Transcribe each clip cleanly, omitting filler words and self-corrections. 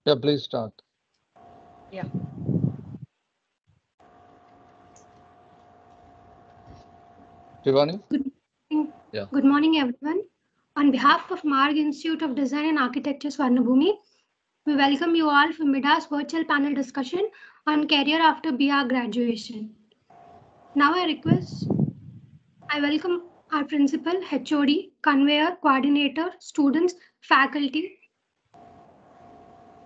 Yeah, please start. Yeah. Shivani? Good morning, everyone. On behalf of Marg Institute of Design and Architecture, Swarnabhumi, we welcome you all for MIDA's virtual panel discussion on career after BR graduation. Now I welcome our principal, HOD, conveyor, coordinator, students, faculty,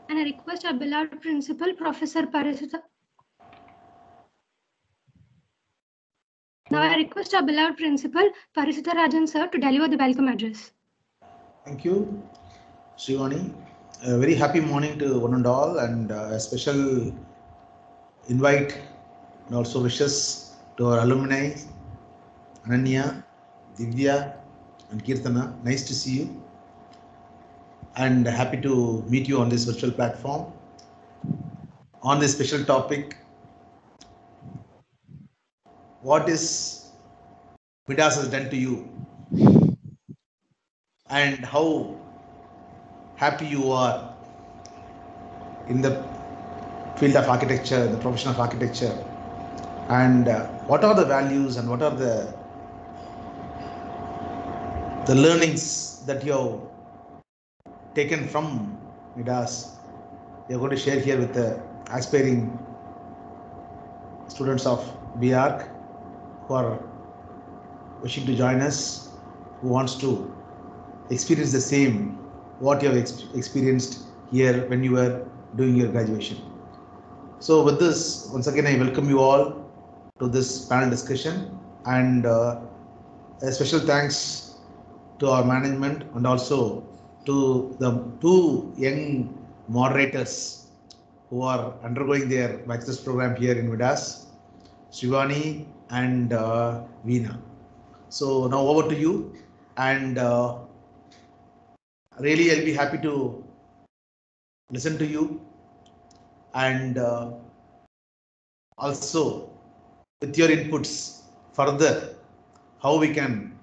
and I request our beloved principal, Professor Parisita. Now I request our beloved principal, Parisita Rajan sir, to deliver the welcome address. Thank you, Shivani. A very happy morning to one and all, and a special invite and also wishes to our alumni, Ananya, Divya, and Kirtana. Nice to see you, and happy to meet you on this virtual platform on this special topic. What is Midas has done to you, and how happy you are in the field of architecture, the profession of architecture, and what are the values and what are the learnings that you have taken from Midas. We are going to share here with the aspiring students of BArch who are wishing to join us, who wants to experience the same what you have experienced here when you were doing your graduation. So with this, once again, I welcome you all to this panel discussion, and a special thanks to our management and also to the two young moderators who are undergoing their bachelor's program here in Midas, Shivani and Veena. So now over to you, and really I'll be happy to listen to you, and also with your inputs further how we can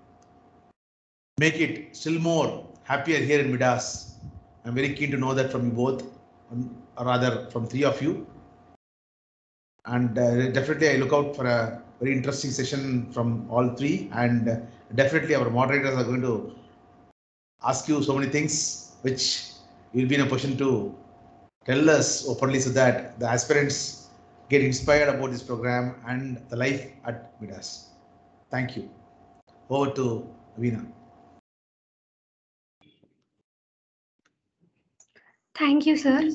make it still more happier here in Midas. I'm very keen to know that from you both, or rather from three of you, and definitely I look out for a very interesting session from all three, and definitely our moderators are going to ask you so many things which you'll be in a position to tell us openly, so that the aspirants get inspired about this program and the life at Midas. Thank you. Over to Veena. Thank you, sir.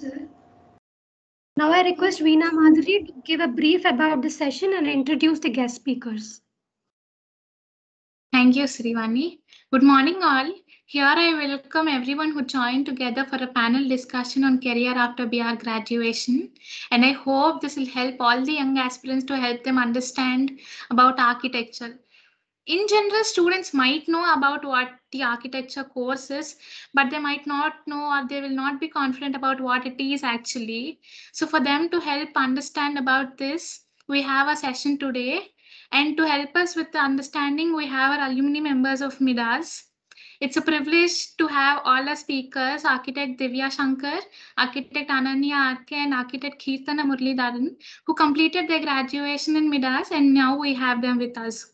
Now I request Veena Madhuri to give a brief about the session and introduce the guest speakers. Thank you, Srivani. Good morning, all. Here I welcome everyone who joined together for a panel discussion on career after BR graduation. And I hope this will help all the young aspirants to help them understand about architecture. In general, students might know about what the architecture course is, but they might not know, or they will not be confident about what it is actually. So for them to help understand about this, we have a session today. And to help us with the understanding, we have our alumni members of Midas. It's a privilege to have all our speakers, architect Divya Shankar, architect Ananya RK, and architect Kirtana Muralidharan, who completed their graduation in Midas, and now we have them with us.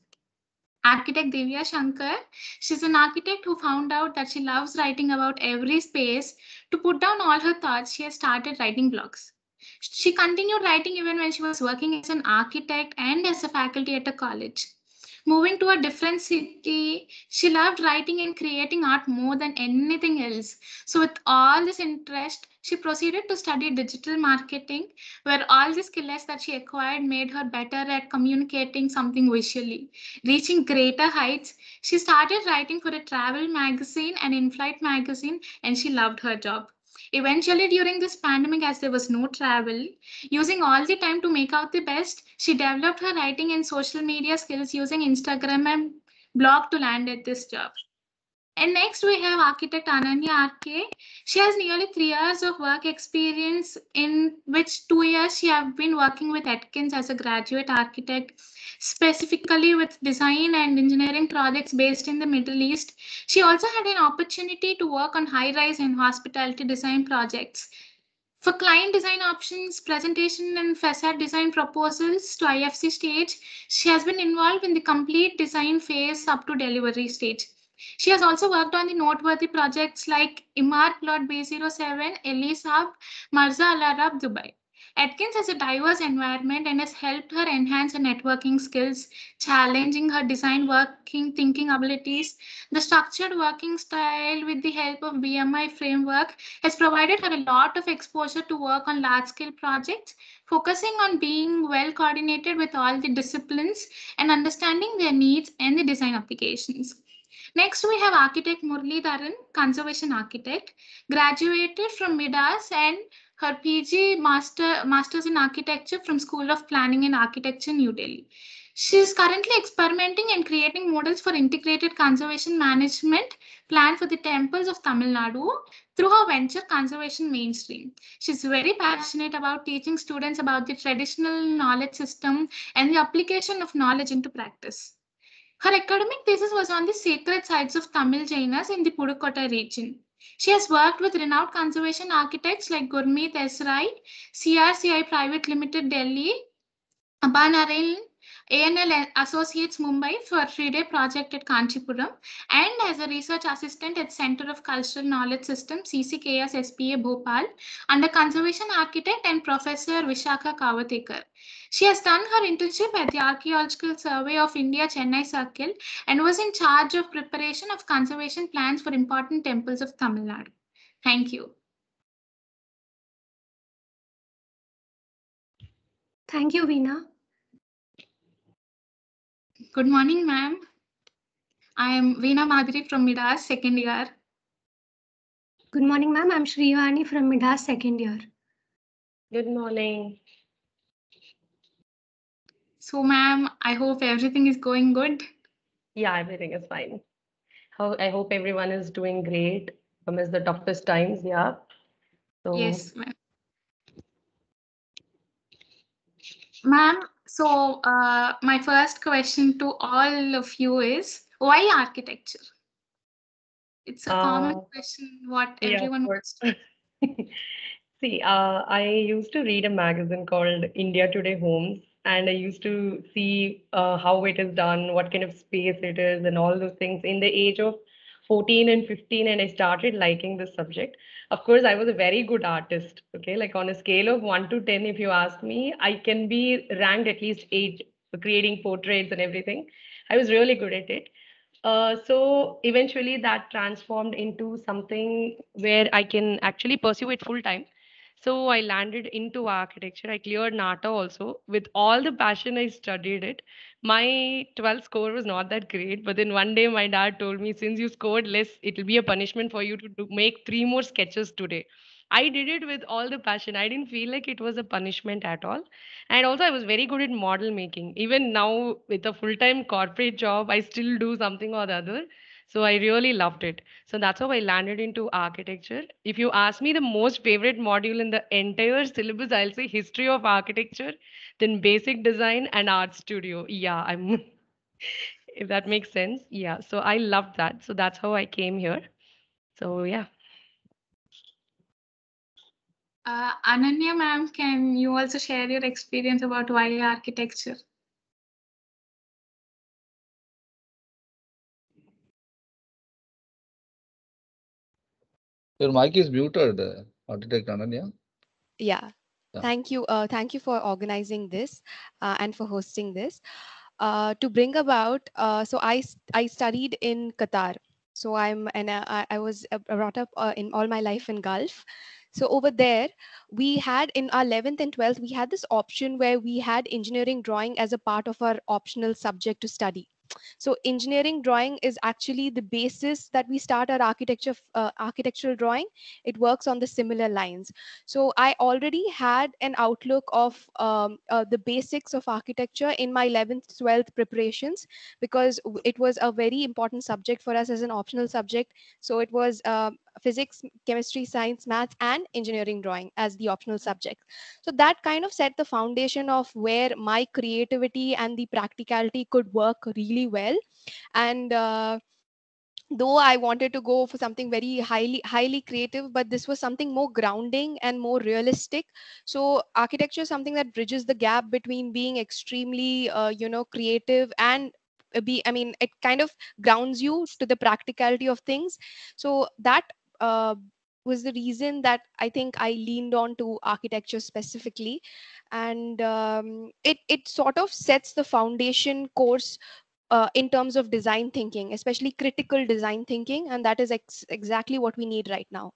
Architect Divya Shankar, she's an architect who found out that she loves writing about every space. To put down all her thoughts, she has started writing blogs. She continued writing even when she was working as an architect and as a faculty at a college. Moving to a different city, she loved writing and creating art more than anything else. So with all this interest, she proceeded to study digital marketing, where all the skills that she acquired made her better at communicating something visually. Reaching greater heights, she started writing for a travel magazine and in-flight magazine, and she loved her job. Eventually, during this pandemic, as there was no travel, using all the time to make out the best, she developed her writing and social media skills using Instagram and blog to land at this job. And next we have architect Ananya RK. She has nearly 3 years of work experience, in which 2 years she has been working with Atkins as a graduate architect, specifically with design and engineering projects based in the Middle East. She also had an opportunity to work on high-rise and hospitality design projects. For client design options, presentation and facade design proposals to IFC stage, she has been involved in the complete design phase up to delivery stage. She has also worked on the noteworthy projects like Imar Plot B07, Elise Hub, Marza Al Arab, Dubai. Atkins has a diverse environment and has helped her enhance her networking skills, challenging her design working thinking abilities. The structured working style with the help of BMI framework has provided her a lot of exposure to work on large-scale projects, focusing on being well coordinated with all the disciplines and understanding their needs and the design applications. Next, we have architect Murli Dharan, conservation architect, graduated from Midas and her PG Masters in Architecture from School of Planning and Architecture, New Delhi. She is currently experimenting and creating models for integrated conservation management plan for the temples of Tamil Nadu through her venture Conservation Mainstream. She's very passionate about teaching students about the traditional knowledge system and the application of knowledge into practice. Her academic thesis was on the sacred sites of Tamil Jainas in the Pudukkottai region. She has worked with renowned conservation architects like Gurmeet Esrai, CRCI Private Limited Delhi, Aban ANL Associates Mumbai for a 3-day project at Kanchipuram, and as a research assistant at Center of Cultural Knowledge System, CCKS SPA Bhopal, under conservation architect and Professor Vishakha Kavatekar. She has done her internship at the Archaeological Survey of India, Chennai Circle, and was in charge of preparation of conservation plans for important temples of Tamil Nadu. Thank you. Thank you, Veena. Good morning, ma'am. I am Veena Madhuri from Midas, second year. Good morning, ma'am. I'm Shrivani from Midas, second year. Good morning. So, ma'am, I hope everything is going good. Yeah, everything is fine. I hope everyone is doing great amidst the toughest times. Yeah. So, Yes, ma'am. Ma'am, so my first question to all of you is, why architecture? It's a common question what everyone wants to. See, I used to read a magazine called India Today Homes, and I used to see how it is done, what kind of space it is, and all those things in the age of 14 and 15, and I started liking this subject. Of course, I was a very good artist. Okay, like on a scale of 1 to 10, if you ask me, I can be ranked at least 8 for creating portraits and everything. I was really good at it. So eventually that transformed into something where I can actually pursue it full time. So I landed into architecture. I cleared NATA also. With all the passion, I studied it. My 12th score was not that great, but then one day my dad told me, since you scored less, it will be a punishment for you to make 3 more sketches today. I did it with all the passion. I didn't feel like it was a punishment at all. And also, I was very good at model making. Even now, with a full time corporate job, I still do something or the other. So I really loved it. So that's how I landed into architecture. If you ask me the most favorite module in the entire syllabus, I'll say history of architecture, then basic design and art studio. Yeah, I'm if that makes sense. Yeah. So I loved that. So that's how I came here. So yeah. Ananya ma'am, can you also share your experience about why architecture? Your mic is muted, Architect Ananya. Yeah. Thank you. Thank you for organizing this and for hosting this. To bring about, so I studied in Qatar. So I was brought up in all my life in Gulf. So over there, we had in our 11th and 12th, we had this option where we had engineering drawing as a part of our optional subject to study. So engineering drawing is actually the basis that we start our architectural drawing. It works on the similar lines. So I already had an outlook of the basics of architecture in my 11th, 12th preparations, because it was a very important subject for us as an optional subject. So it was physics, chemistry, science, maths, and engineering drawing as the optional subject. So that kind of set the foundation of where my creativity and the practicality could work really well. And though I wanted to go for something very highly creative, but this was something more grounding and more realistic. So architecture is something that bridges the gap between being extremely creative and it kind of grounds you to the practicality of things. So that uh, was the reason that I think I leaned on to architecture specifically. And it sort of sets the foundation course in terms of design thinking, especially critical design thinking. And that is exactly what we need right now.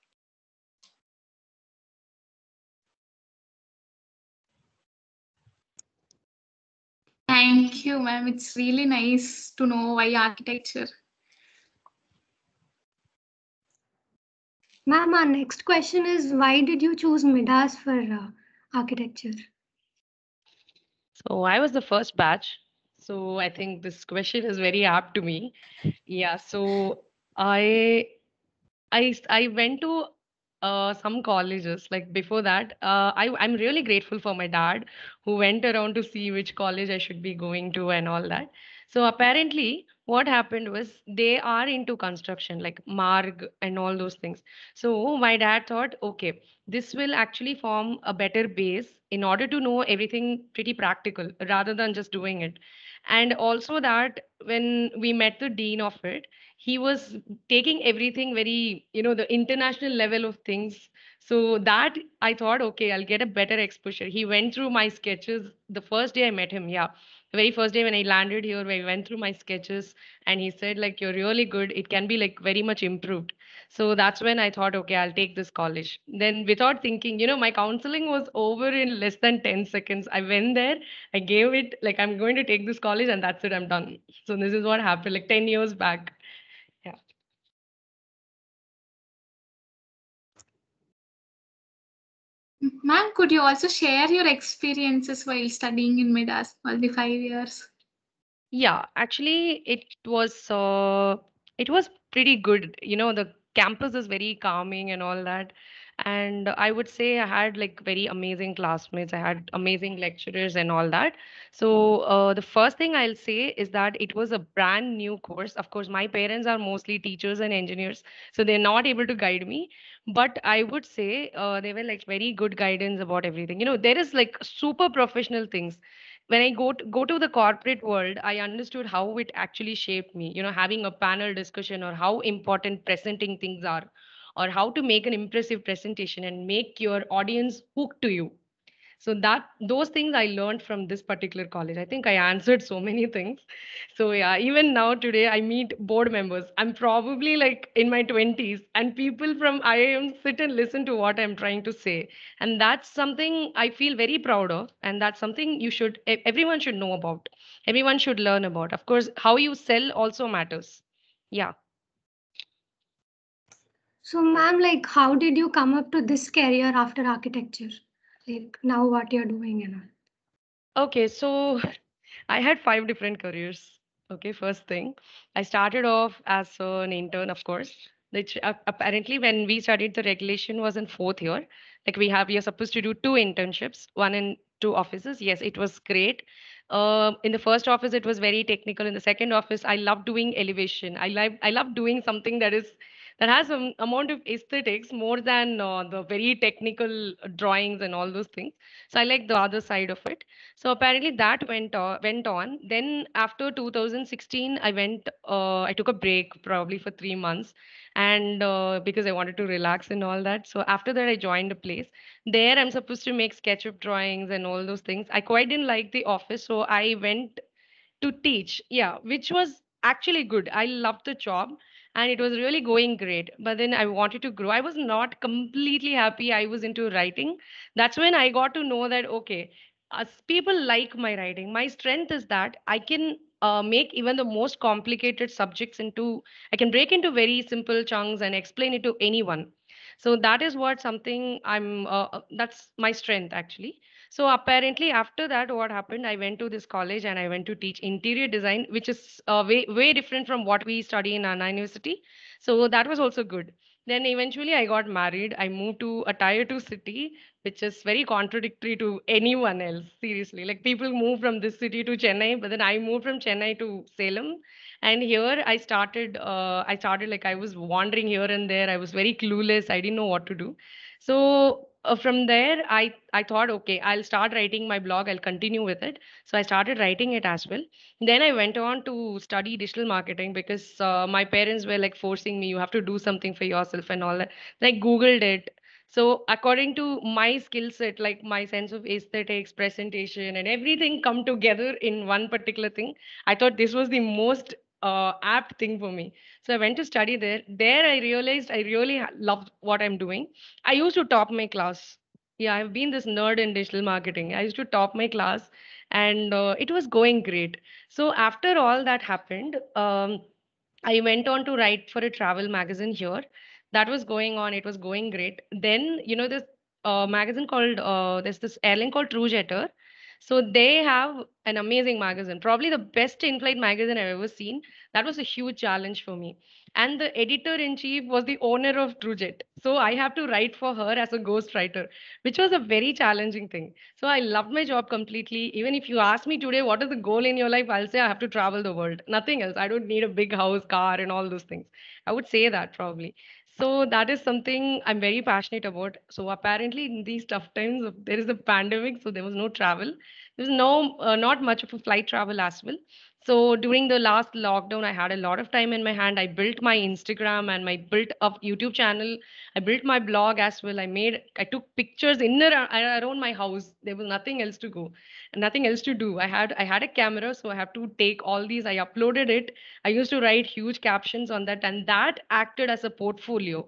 Thank you, ma'am. It's really nice to know why architecture. Ma'am, our next question is, why did you choose Midas for architecture? So I was the first batch. So I think this question is very apt to me. Yeah. So I I went to some colleges like before that. I'm really grateful for my dad who went around to see which college I should be going to and all that. So apparently, what happened was they are into construction like Marg and all those things. So my dad thought, okay, this will actually form a better base in order to know everything pretty practical rather than just doing it. And also that when we met the dean of it, he was taking everything very, the international level of things. So that I thought, okay, I'll get a better exposure. He went through my sketches the first day I met him. Yeah. The very first day when I landed here, we went through my sketches and he said, like, you're really good. It can be like very much improved. So that's when I thought, okay, I'll take this college. Then without thinking, my counseling was over in less than 10 seconds. I went there, I gave it like I'm going to take this college and that's it, I'm done. So this is what happened like 10 years back. Yeah. Ma'am, could you also share your experiences while studying in Midas all the 5 years? Yeah, actually, it was pretty good. The campus is very calming and all that. And I would say I had like very amazing classmates. I had amazing lecturers and all that. So the first thing I'll say is that it was a brand new course. Of course, my parents are mostly teachers and engineers, so they're not able to guide me. But I would say they were like very good guidance about everything. There is like super professional things when I go to the corporate world, I understood how it actually shaped me. Having a panel discussion or how important presenting things are, or how to make an impressive presentation and make your audience hook to you. So that those things I learned from this particular college. I think I answered so many things. So yeah, even now today I meet board members. I'm probably like in my 20s and people from IIM sit and listen to what I'm trying to say. And that's something I feel very proud of. And that's something everyone should know about. Everyone should learn about. Of course, how you sell also matters. Yeah. So, ma'am, like, how did you come up to this career after architecture? Like, now what you're doing and all. Okay, so I had 5 different careers. Okay, first thing, I started off as an intern, of course, which apparently when we studied the regulation was in fourth year. Like we are supposed to do 2 internships, one in 2 offices. Yes, it was great. In the first office, it was very technical. In the second office, I love doing elevation. I love doing something that has some amount of aesthetics more than the very technical drawings and all those things. So I like the other side of it. So apparently that went on. Then after 2016, I took a break probably for 3 months, and because I wanted to relax and all that. So after that, I joined a place. There, I'm supposed to make SketchUp drawings and all those things. I quite didn't like the office, so I went to teach. Yeah, which was actually good. I loved the job and it was really going great. But then I wanted to grow. I was not completely happy. I was into writing. That's when I got to know that, okay, people like my writing. My strength is that I can make even the most complicated subjects I can break into very simple chunks and explain it to anyone. So that is what something that's my strength actually. So apparently after that, what happened, I went to this college and I went to teach interior design, which is way, way different from what we study in Anna University. So that was also good. Then eventually I got married. I moved to a tier 2 city, which is very contradictory to anyone else. Seriously, like people move from this city to Chennai, but then I moved from Chennai to Salem. And here I started like I was wandering here and there. I was very clueless. I didn't know what to do. So from there, I thought, okay, I'll start writing my blog. I'll continue with it. So I started writing it as well. Then I went on to study digital marketing because my parents were like forcing me, you have to do something for yourself and all that. Then I Googled it. So according to my skill set, like my sense of aesthetics, presentation, and everything come together in one particular thing, I thought this was the most apt thing for me. So I went to study there. There I realized I really loved what I'm doing. I used to top my class. Yeah, I've been this nerd in digital marketing. I used to top my class and it was going great. So after all that happened, I went on to write for a travel magazine here. That was going on. It was going great. Then, this magazine called, there's this airline called True Jetter. So they have an amazing magazine, probably the best in-flight magazine I've ever seen. That was a huge challenge for me. And the editor-in-chief was the owner of TrueJet. So I have to write for her as a ghostwriter, which was a very challenging thing. So I loved my job completely. Even if you ask me today, what is the goal in your life? I'll say I have to travel the world. Nothing else. I don't need a big house, car, and all those things. I would say that probably. So that is something I'm very passionate about. So apparently in these tough times, there is a pandemic, so there was no travel. There was not much of a flight travel as well. So during the last lockdown, I had a lot of time in my hand. I built my Instagram and my built up YouTube channel. I built my blog as well. I took pictures in around my house. There was nothing else to go, nothing else to do. I had a camera, so I have to take all these. I uploaded it. I used to write huge captions on that, and that acted as a portfolio.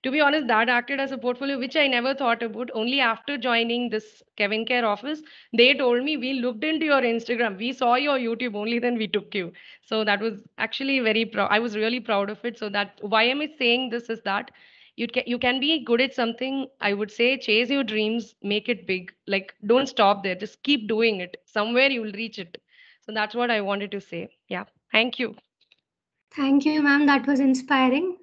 To be honest, that acted as a portfolio, which I never thought about. Only after joining this Kevin Care office, they told me, we looked into your Instagram, we saw your YouTube, only then we took you. So that was actually very proud. I was really proud of it. So that why am I saying this is that you can be good at something. I would say chase your dreams, make it big. Like don't stop there. Just keep doing it. Somewhere you will reach it. So that's what I wanted to say. Yeah. Thank you. Thank you, ma'am. That was inspiring.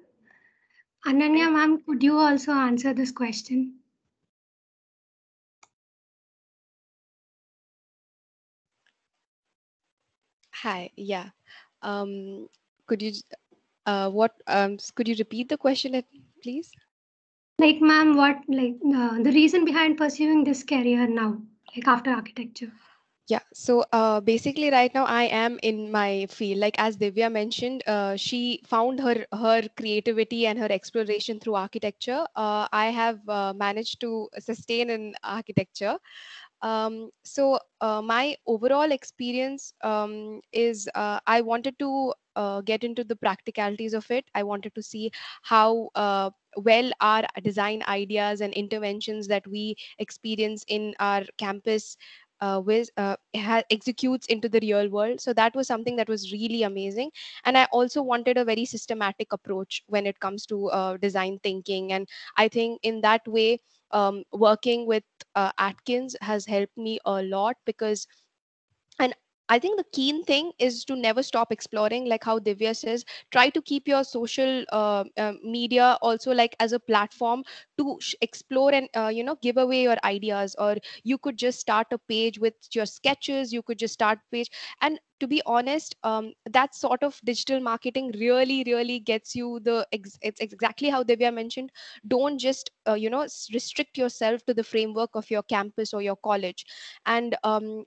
Ananya, ma'am, could you also answer this question? Hi. Yeah. Could you could you repeat the question, please? Like, ma'am, the reason behind pursuing this career now, like after architecture? Yeah, so basically right now I am in my field. Like as Divya mentioned, she found her creativity and her exploration through architecture. I have managed to sustain in architecture. So my overall experience is I wanted to get into the practicalities of it. I wanted to see how well our design ideas and interventions that we experience in our campus executes into the real world. So that was something that was really amazing. And I also wanted a very systematic approach when it comes to design thinking. And I think in that way, working with Atkins has helped me a lot because, and I think the keen thing is to never stop exploring, like how Divya says, try to keep your social media also like as a platform to explore and give away your ideas. Or you could just start a page with your sketches, you could just start page. And to be honest, that sort of digital marketing really really gets you it's exactly how Divya mentioned. Don't just restrict yourself to the framework of your campus or your college. And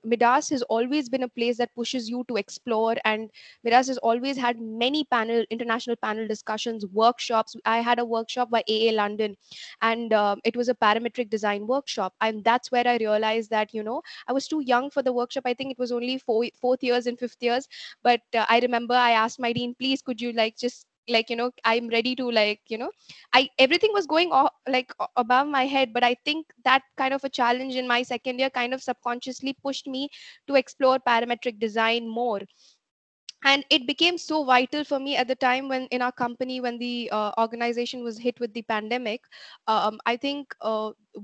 Midas has always been a place that pushes you to explore. And Midas has always had many international panel discussions, workshops. I had a workshop by AA London, and it was a parametric design workshop. And that's where I realized that, I was too young for the workshop. I think it was only fourth years and fifth years. But I remember I asked my dean, please, could you just I'm ready to I everything was going above my head, but I think that kind of a challenge in my second year kind of subconsciously pushed me to explore parametric design more. And it became so vital for me at the time when in our company, when the organization was hit with the pandemic. I think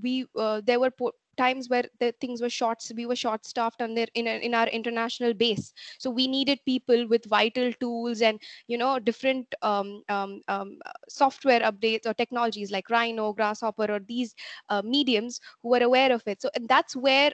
we there were times where the things were we were short staffed on in our international base. So we needed people with vital tools and different software updates or technologies like Rhino, Grasshopper, or these mediums who are aware of it. So and that's where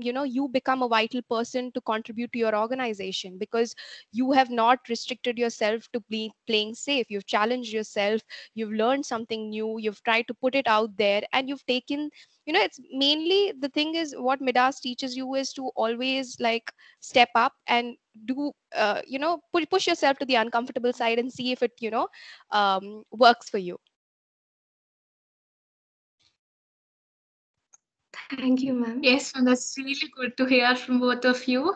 you become a vital person to contribute to your organization, because you have not restricted yourself to playing safe. You've challenged yourself, you've learned something new, you've tried to put it out there, and you've taken, it's mainly, the thing is, what Midas teaches you is to always like step up and do push yourself to the uncomfortable side and see if it works for you. Thank you, ma'am. Yes, that's really good to hear from both of you.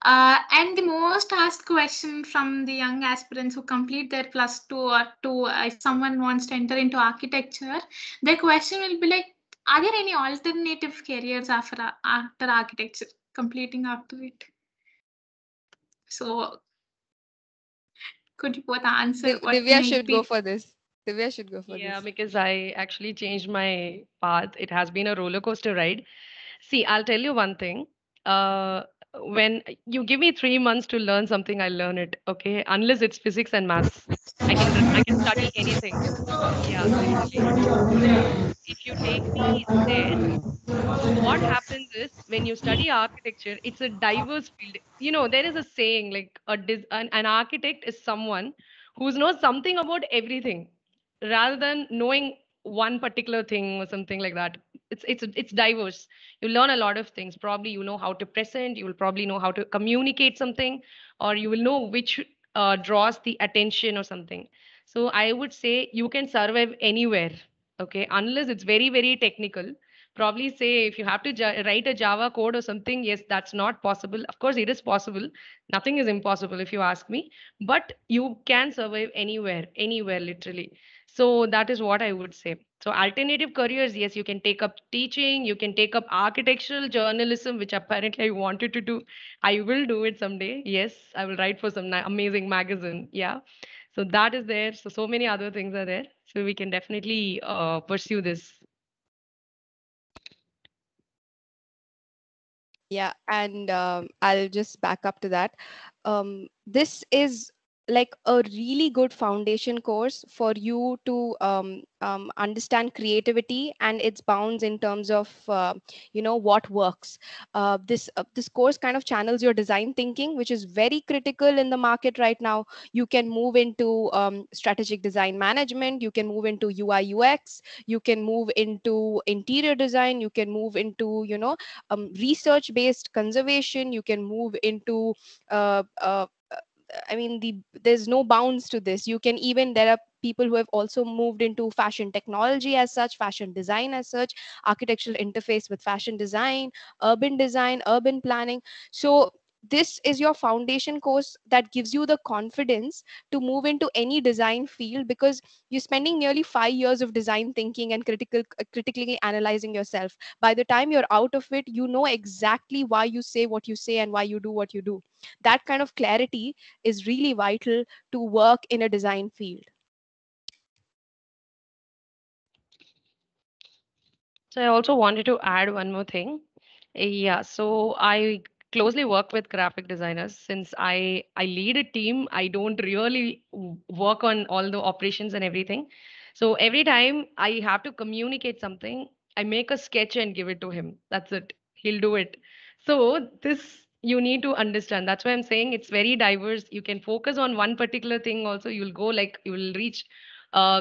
And the most asked question from the young aspirants who complete their +2 or 2, if someone wants to enter into architecture, their question will be like, are there any alternative careers after architecture, completing after it? So could you both answer? Divya should go for this. Divya should go for this. Yeah, because I actually changed my path. It has been a roller coaster ride. See, I'll tell you one thing. When you give me 3 months to learn something, I'll learn it. Okay, unless it's physics and maths, I can study anything. Yeah, literally. If you take me there, so what happens is when you study architecture, it's a diverse field. There is a saying like an architect is someone who knows something about everything, rather than knowing one particular thing or something like that. It's diverse. You learn a lot of things. Probably you know how to present. You will probably know how to communicate something, or you will know which draws the attention or something. So I would say you can survive anywhere. Okay, unless it's very very technical. Probably say if you have to write a Java code or something, yes, that's not possible. Of course, it is possible. Nothing is impossible if you ask me, but you can survive anywhere, literally. So that is what I would say. So alternative careers, yes, you can take up teaching, you can take up architectural journalism, which apparently I wanted to do. I will do it someday. Yes, I will write for some amazing magazine. Yeah. So that is there. So many other things are there. So we can definitely pursue this. Yeah, and I'll just back up to that. This is like a really good foundation course for you to understand creativity and its bounds in terms of what works. This course kind of channels your design thinking, which is very critical in the market right now. You can move into strategic design management, you can move into UI UX, you can move into interior design, you can move into research based conservation, you can move into there's no bounds to this. There are people who have also moved into fashion technology as such, fashion design as such, architectural interface with fashion design, urban planning. So this is your foundation course that gives you the confidence to move into any design field, because you're spending nearly 5 years of design thinking and critically analyzing yourself. By the time you're out of it, you know exactly why you say what you say and why you do what you do. That kind of clarity is really vital to work in a design field. So I also wanted to add one more thing. Yeah, so I closely work with graphic designers. Since I lead a team, I don't really work on all the operations and everything. So every time I have to communicate something, I make a sketch and give it to him. That's it. He'll do it. So this you need to understand. That's why I'm saying it's very diverse. You can focus on one particular thing also. You'll go like you will reach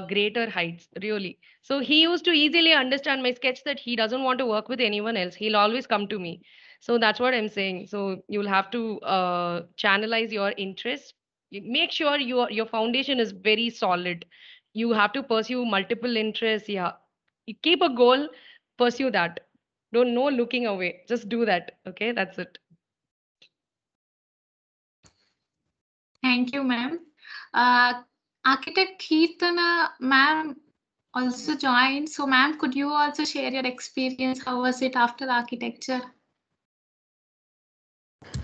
greater heights, really. So he used to easily understand my sketch that he doesn't want to work with anyone else. He'll always come to me. So that's what I'm saying. So you'll have to channelize your interest. Make sure your foundation is very solid. You have to pursue multiple interests. Yeah, you keep a goal, pursue that. Don't no looking away. Just do that. Okay, that's it. Thank you, ma'am. Architect Keertana, ma'am, also joined. So, ma'am, could you also share your experience? How was it after architecture?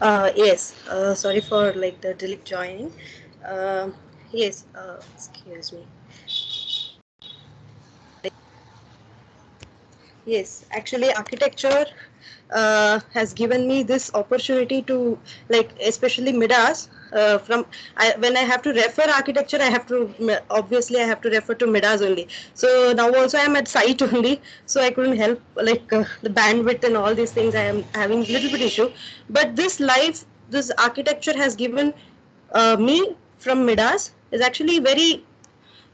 Yes. Sorry for the delay joining. Yes. Excuse me. Yes, actually architecture has given me this opportunity to, like, especially Midas. When I have to refer architecture, I have to obviously I have to refer to Midas only. So now also I am at site only, so I couldn't help, like, the bandwidth and all these things. I am having a little bit issue, but this architecture has given me from Midas is actually very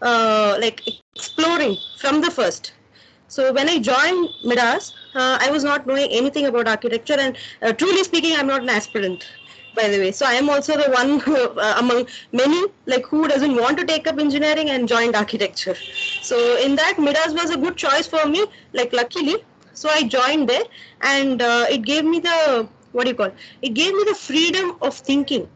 like exploring from the first. So when I joined Midas, I was not knowing anything about architecture, and truly speaking, I'm not an aspirant, by the way. So I am also the one who, among many, like, who doesn't want to take up engineering and joined architecture. So in that, Midas was a good choice for me, like, luckily. So I joined there, and it gave me the, what do you call? It gave me the freedom of thinking,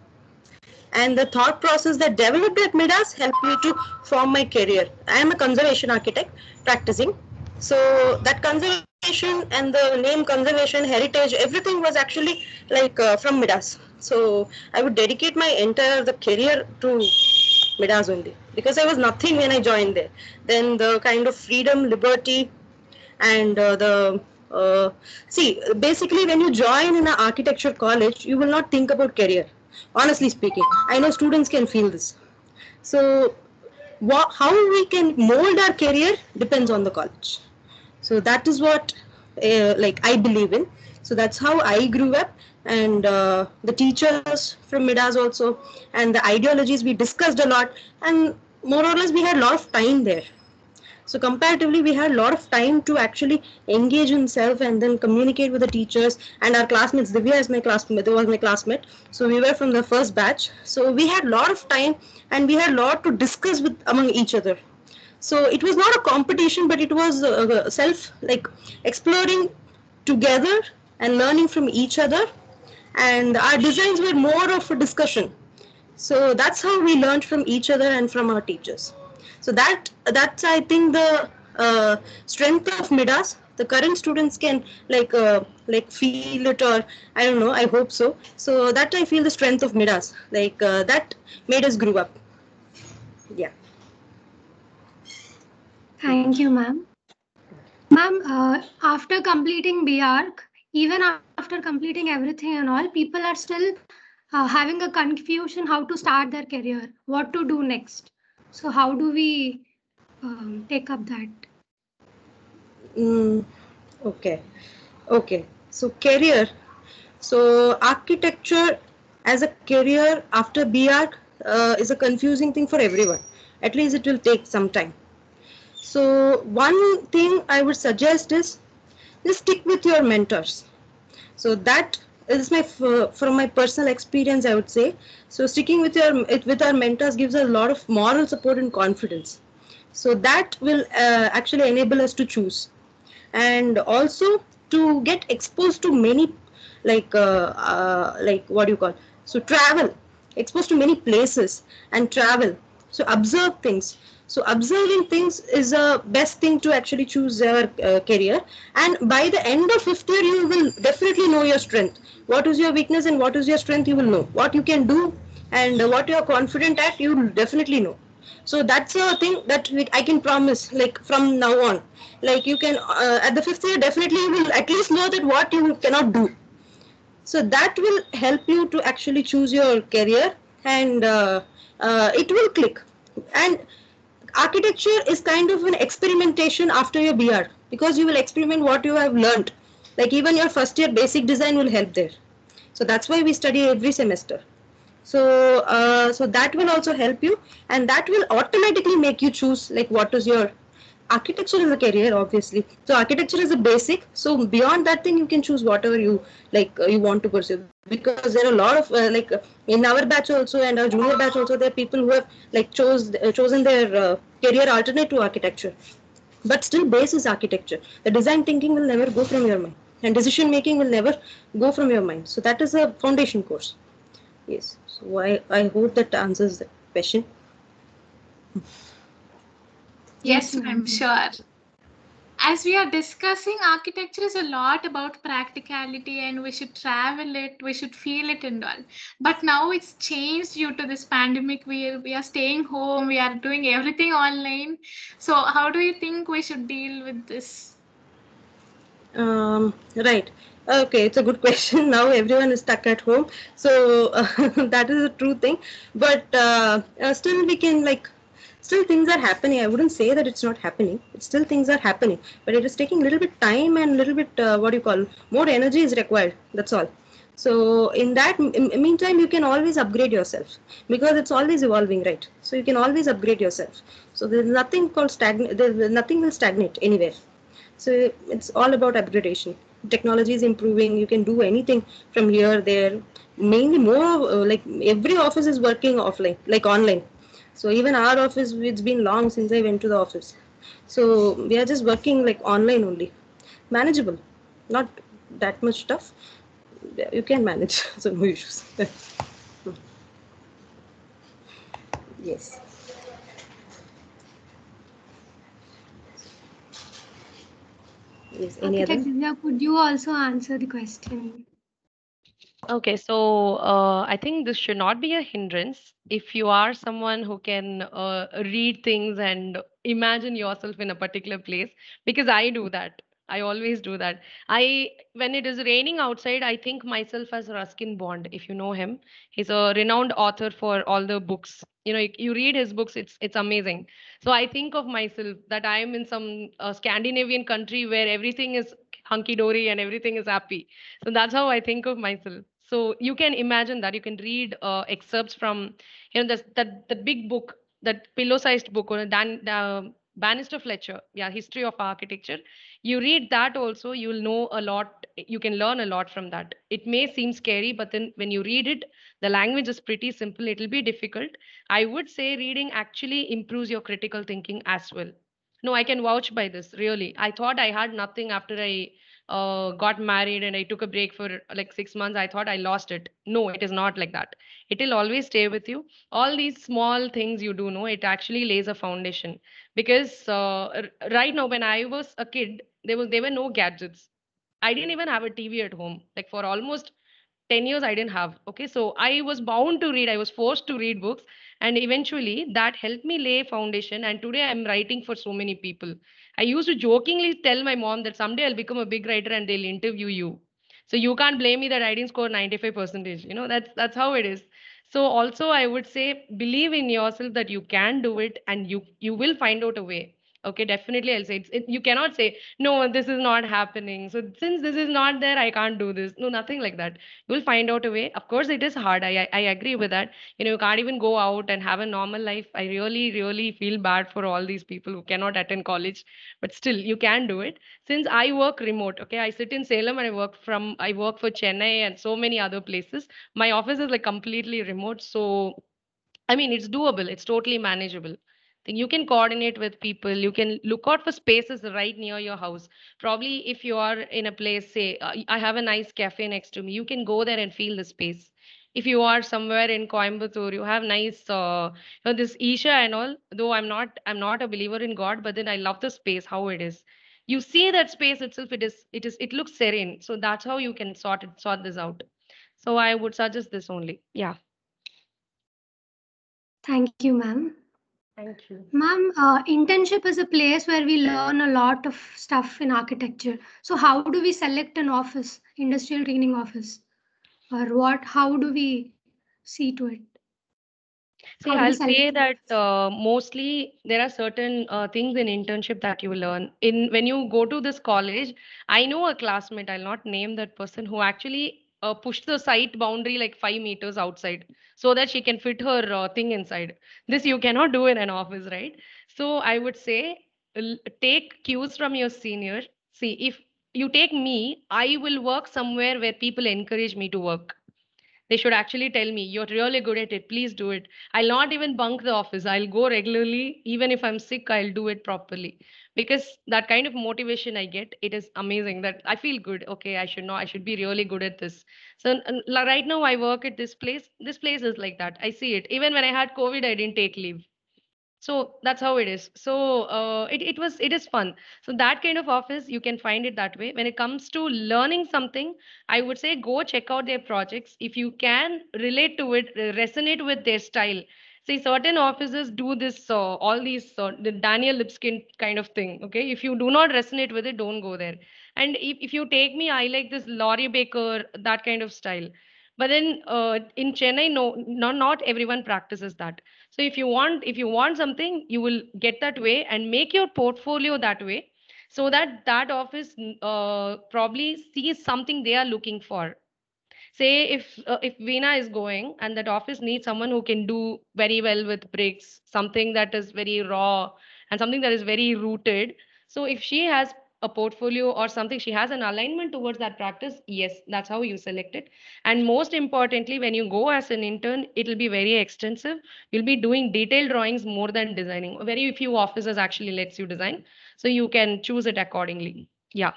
and the thought process that developed at Midas helped me to form my career. I am a conservation architect practicing. So that conservation and the name conservation, heritage, everything was actually like from Midas. So I would dedicate my entire the career to Midas only, because I was nothing when I joined there. Then the kind of freedom, liberty, and see, basically when you join in an architecture college, you will not think about career. Honestly speaking, I know students can feel this. So how we can mold our career depends on the college. So that is what like I believe in. So that's how I grew up, and the teachers from Midas also, and the ideologies we discussed a lot, and more or less we had a lot of time there. So comparatively, we had a lot of time to actually engage in self and then communicate with the teachers and our classmates. Divya is my classmate, was my classmate. So we were from the first batch. So we had a lot of time, and we had a lot to discuss with among each other. So it was not a competition, but it was self, like, exploring together and learning from each other. And our designs were more of a discussion. So that's how we learned from each other and from our teachers. So that's I think the strength of Midas. The current students can like feel it, or I don't know. I hope so. So that I feel the strength of Midas. Like that made us grow up. Yeah. Thank you, ma'am. Ma'am, after completing BArch, even after completing everything and all, people are still having a confusion how to start their career, what to do next. So how do we take up that? Okay. So career. So architecture as a career after BArch is a confusing thing for everyone. At least it will take some time. So one thing I would suggest is just stick with your mentors. So that is from my personal experience, I would say. So sticking with our mentors gives a lot of moral support and confidence. So that will actually enable us to choose, and also to get exposed to many, like what do you call? So travel, exposed to many places and travel. So observe things. So observing things is the best thing to actually choose your career. And by the end of 5th year, you will definitely know your strength. What is your weakness and what is your strength? You will know what you can do, and what you are confident at. You will definitely know. So that's a thing that I can promise, like, from now on. Like, you can at the 5th year, definitely you will at least know that what you cannot do. So that will help you to actually choose your career, and it will click. And architecture is kind of an experimentation after your BR, because you will experiment what you have learned. Like, even your first year basic design will help there. So that's why we study every semester. So that will also help you, and that will automatically make you choose, like, what is your architecture is a career, obviously. So architecture is a basic. So beyond that thing, you can choose whatever you like you want to pursue, because there are a lot of in our batch also and our junior batch also, there are people who have like chosen their career alternate to architecture, but still base is architecture. The design thinking will never go from your mind, and decision making will never go from your mind. So that is a foundation course. Yes. So I hope that answers the question. Yes, I'm sure. As we are discussing, architecture is a lot about practicality, and we should travel it, we should feel it and all. But now it's changed due to this pandemic. We are staying home, we are doing everything online. So how do you think we should deal with this? Right. Okay, it's a good question. Now everyone is stuck at home, so that is a true thing. But still, we can still things are happening. I wouldn't say that it's not happening. It's still things are happening, but it is taking a little bit time and a little bit what do you call, more energy is required. That's all. So in that meantime, you can always upgrade yourself because it's always evolving, right? So you can always upgrade yourself. So there's nothing called stagnant. There's nothing will stagnate anywhere. So it's all about upgradation. Technology is improving. You can do anything from here, there. Mainly more like every office is working offline, like online. So even our office, it's been long since I went to the office. So we are just working like online only. Manageable, not that much tough. You can manage, so no issues. Yes. Yes. Any Architect other? Divya, could you also answer the question? Okay, so I think this should not be a hindrance if you are someone who can read things and imagine yourself in a particular place, because I do that. I always do that. When it is raining outside, I think myself as Ruskin Bond, if you know him. He's a renowned author for all the books. You know, you read his books, it's amazing. So I think of myself that I am in some Scandinavian country where everything is hunky dory and everything is happy. So that's how I think of myself. So you can imagine that you can read excerpts from, that big book, that pillow-sized book, or Bannister Fletcher, yeah, History of Architecture. You read that also, you'll know a lot. You can learn a lot from that. It may seem scary, but then when you read it, the language is pretty simple. It'll be difficult. I would say reading actually improves your critical thinking as well. No, I can vouch by this. Really, I thought I had nothing after I got married and I took a break for like 6 months. I thought I lost it. No, it is not like that. It will always stay with you. All these small things you do know, it actually lays a foundation. Because right now, when I was a kid, there were no gadgets. I didn't even have a TV at home. Like for almost 10 years I didn't have. Okay, so I was bound to read. I was forced to read books, and eventually that helped me lay foundation. And today I'm writing for so many people. I used to jokingly tell my mom that someday I'll become a big writer and they'll interview you. So you can't blame me that I didn't score 95 percentage. That's how it is. So also I would say believe in yourself that you can do it, and you will find out a way. Okay, definitely I'll say you cannot say no, this is not happening. So since this is not there, I can't do this. No, nothing like that. You'll find out a way. Of course, it is hard. I agree with that. You can't even go out and have a normal life. I really, really feel bad for all these people who cannot attend college, but still, you can do it. Since I work remote, okay, I sit in Salem and I work for Chennai and so many other places. My office is like completely remote, so I mean, it's doable. It's totally manageable. Then you can coordinate with people. You can look out for spaces right near your house. Probably if you are in a place, say, I have a nice cafe next to me, you can go there and feel the space. If you are somewhere in Coimbatore, you have nice, this Isha and all. Though I'm not a believer in God, but then I love the space how it is. You see that space itself. It looks serene. So that's how you can sort this out. So I would suggest this only. Yeah. Thank you, ma'am. Thank you. Ma'am, internship is a place where we learn a lot of stuff in architecture. So how do we select an office, industrial training office? Or what? How do we see to it? See, How do we I'll select say an that office? mostly there are certain things in internship that you learn. In when you go to this college, I know a classmate, I'll not name that person, who actually pushed the site boundary like 5 meters outside so that she can fit her thing inside. This you cannot do in an office, right? So I would say take cues from your senior. See, if you take me, I will work somewhere where people encourage me to work. They should actually tell me, you're really good at it. Please do it. I'll not even bunk the office. I'll go regularly. Even if I'm sick, I'll do it properly. Because that kind of motivation I get, it is amazing that I feel good. Okay, I should be really good at this. So right now I work at this place. This place is like that. I see it. Even when I had COVID, I didn't take leave. So that's how it is. So it is fun. So that kind of office you can find it that way. When it comes to learning something, I would say go check out their projects. If you can relate to it, resonate with their style. See, certain offices do this, all these the Daniel Lipskin kind of thing. Okay, if you do not resonate with it, don't go there. And if you take me, I like this Laurie Baker, that kind of style. But then in Chennai, not everyone practices that. So if you want something, you will get that way and make your portfolio that way, so that that office probably sees something they are looking for. Say if Veena is going and that office needs someone who can do very well with bricks, something that is very raw and something that is very rooted. So if she has a portfolio or something, she has an alignment towards that practice, yes, that's how you select it. And most importantly, when you go as an intern, it will be very extensive. You'll be doing detailed drawings more than designing. Very few offices actually lets you design, so you can choose it accordingly. Yeah.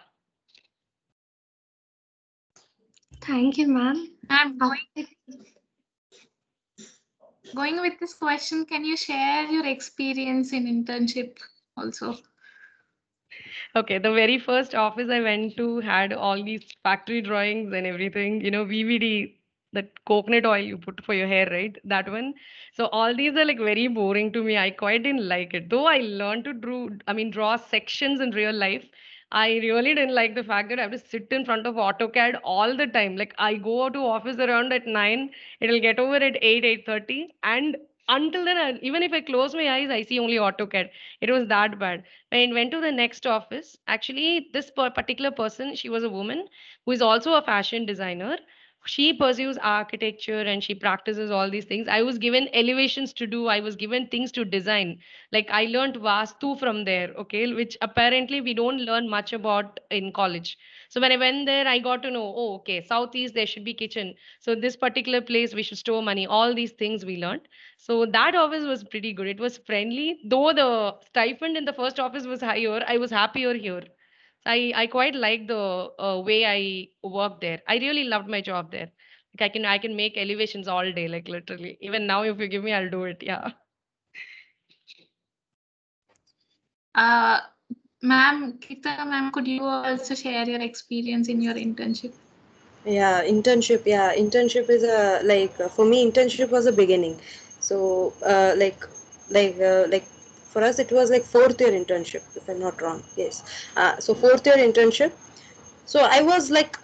Thank you, ma'am. I'm going with this question, can you share your experience in internship also? Okay, the very first office I went to had all these factory drawings and everything, VVD, that coconut oil you put for your hair, right? That one. So all these are like very boring to me. I quite didn't like it. Though I learned to draw sections in real life. I really didn't like the fact that I have to sit in front of AutoCAD all the time. Like I go to office around at 9, it'll get over at 8, 8:30. And until then, even if I close my eyes, I see only AutoCAD. It was that bad. When I went to the next office, actually, this particular person, she was a woman who is also a fashion designer. She pursues architecture and she practices all these things. I was given elevations to do, I was given things to design. Like I learned Vastu from there, okay, which apparently we don't learn much about in college. So when I went there, I got to know, oh, okay, Southeast, there should be kitchen. So this particular place, we should store money. All these things we learned. So that office was pretty good. It was friendly, though the stipend in the first office was higher. I was happier here. I quite like the way I worked there. I really loved my job there. Like I can make elevations all day, like literally. Even now, if you give me, I'll do it. Yeah. Ma'am, Geeta ma'am, could you also share your experience in your internship? Yeah, internship. Yeah, internship is for me, internship was a beginning. So like for us, it was like 4th year internship, if I'm not wrong. Yes. So 4th year internship. So I was like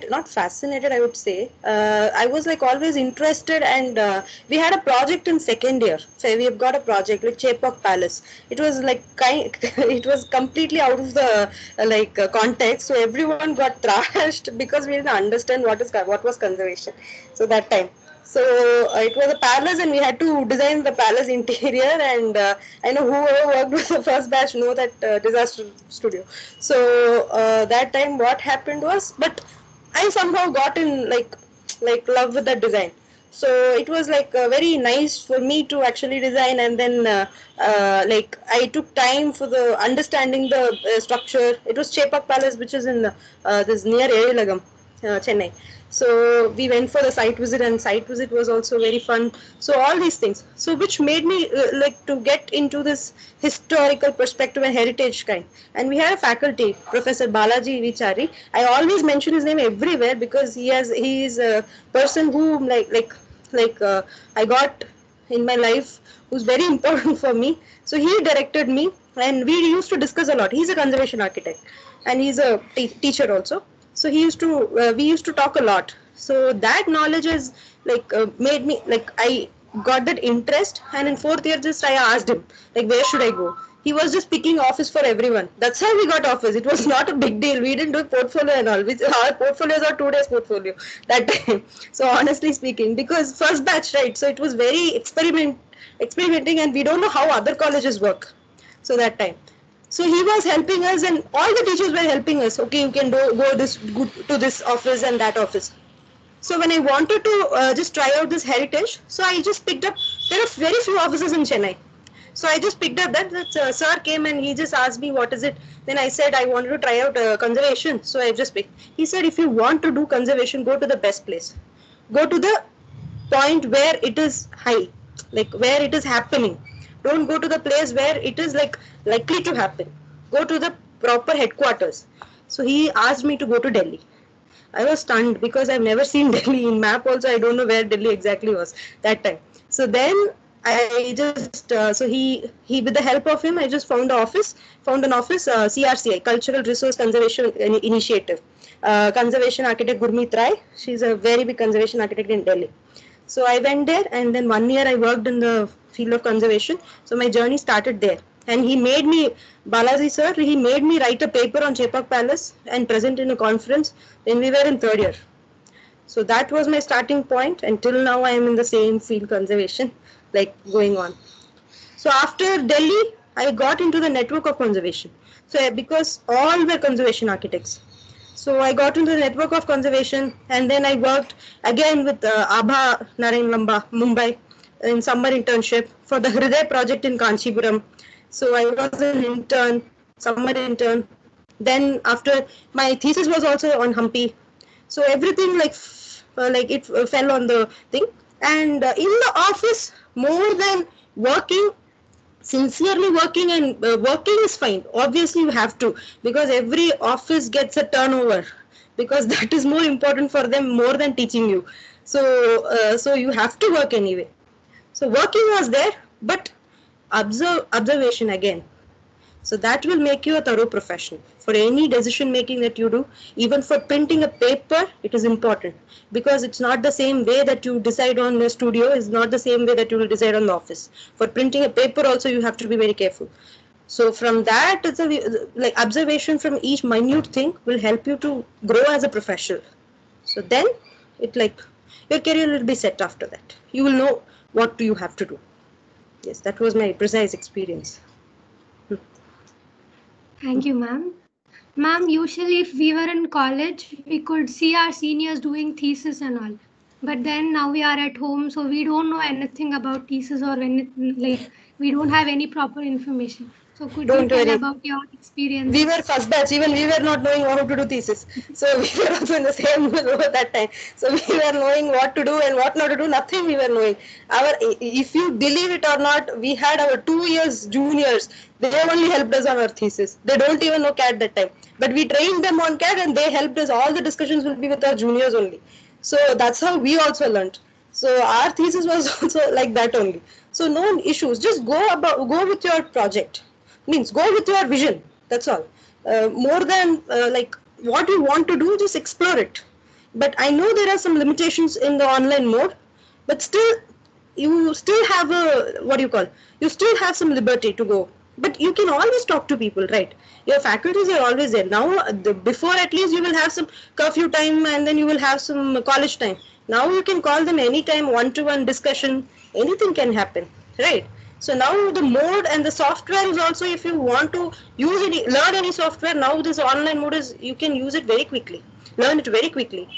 not fascinated, I would say. I was like always interested, and we had a project in 2nd year. So we have got a project like Chepauk Palace. It was like it was completely out of the context. So everyone got trashed because we didn't understand what was conservation. So that time. So it was a palace, and we had to design the palace interior. And I know whoever worked with the first batch know that disaster studio. So that time, what happened was, but I somehow got in like love with that design. So it was like very nice for me to actually design, and then like I took time for the understanding the structure. It was Chepauk Palace, which is in this near Erilagam, Chennai. So we went for the site visit, and site visit was also very fun. So all these things, so which made me like to get into this historical perspective and heritage kind. And we had a faculty, Professor Balaji Vichari. I always mention his name everywhere because he is a person who I got in my life, who's very important for me. So he directed me, and we used to discuss a lot. He's a conservation architect, and he's a teacher also. So we used to talk a lot. So that knowledge has made me I got that interest. And in 4th year, just I asked him where should I go. He was just picking office for everyone. That's how we got office. It was not a big deal. We didn't do portfolio and all. Our portfolios are 2 days portfolio that time. So honestly speaking, because first batch, right? So it was very experimenting, and we don't know how other colleges work. So that time. So he was helping us, and all the teachers were helping us. Okay, you can go to this office and that office. So when I wanted to just try out this heritage, so I just picked up. There are very few offices in Chennai. So I just picked up that sir came, and he just asked me what is it. Then I said I wanted to try out conservation. So I just picked. He said if you want to do conservation, go to the best place. Go to the point where it is high, like where it is happening. Don't go to the place where it is likely to happen. Go to the proper headquarters. So he asked me to go to Delhi. I was stunned because I've never seen Delhi in map also. I don't know where Delhi exactly was that time. So then I just so he with the help of him, I just found an office, CRCI, Cultural Resource Conservation Initiative. Conservation architect Gurmeet Rai, she's a very big conservation architect in Delhi. So I went there, and then 1 year I worked in the field of conservation. So my journey started there. And he made me, Balaji sir, he made me write a paper on Chepak Palace and present in a conference when we were in 3rd year. So that was my starting point. Until now, I am in the same field, conservation, like going on. So after Delhi, I got into the network of conservation. So because all were conservation architects. So I got into the network of conservation, and then I worked again with Abha Narayan Lamba, Mumbai, in summer internship for the Hriday project in Kanchipuram. So I was an intern, summer intern. Then after, my thesis was also on Hampi. So everything like it fell on the thing. And in the office, more than working, sincerely working, and working is fine. Obviously, you have to, because every office gets a turnover, because that is more important for them more than teaching you. So so you have to work anyway. So working was there, but observation again. So that will make you a thorough professional. For any decision making that you do, even for printing a paper, it is important, because it's not the same way that you decide on the studio, is not the same way that you will decide on the office. For printing a paper also, you have to be very careful. So from that, it's like observation from each minute thing will help you to grow as a professional. So then it like your career will be set after that. You will know what do you have to do. Yes, that was my precise experience. Thank you, ma'am. Ma'am, usually if we were in college, we could see our seniors doing thesis and all. But then now we are at home, so we don't know anything about thesis or anything, like we don't have any proper information. So could you tell about your experience? We were first batch, even we were not knowing how to do thesis. So we were also in the same over that time. So we were knowing what to do and what not to do, nothing we were knowing. If you believe it or not, we had our 2 years juniors. They only helped us on our thesis. They don't even know CAD that time. But we trained them on CAD and they helped us. All the discussions will be with our juniors only. So that's how we also learned. So our thesis was also like that only. So no issues. Just go with your project. Means go with your vision. That's all. More than like what you want to do, just explore it. But I know there are some limitations in the online mode, but still you still have you still have some liberty to go. But you can always talk to people, right? Your faculties are always there. Now, before at least you will have some curfew time, and then you will have some college time. Now you can call them anytime, one-to-one discussion. Anything can happen, right? So now the mode and the software is also, if you want to learn any software, now this online mode is, you can use it very quickly, learn it very quickly,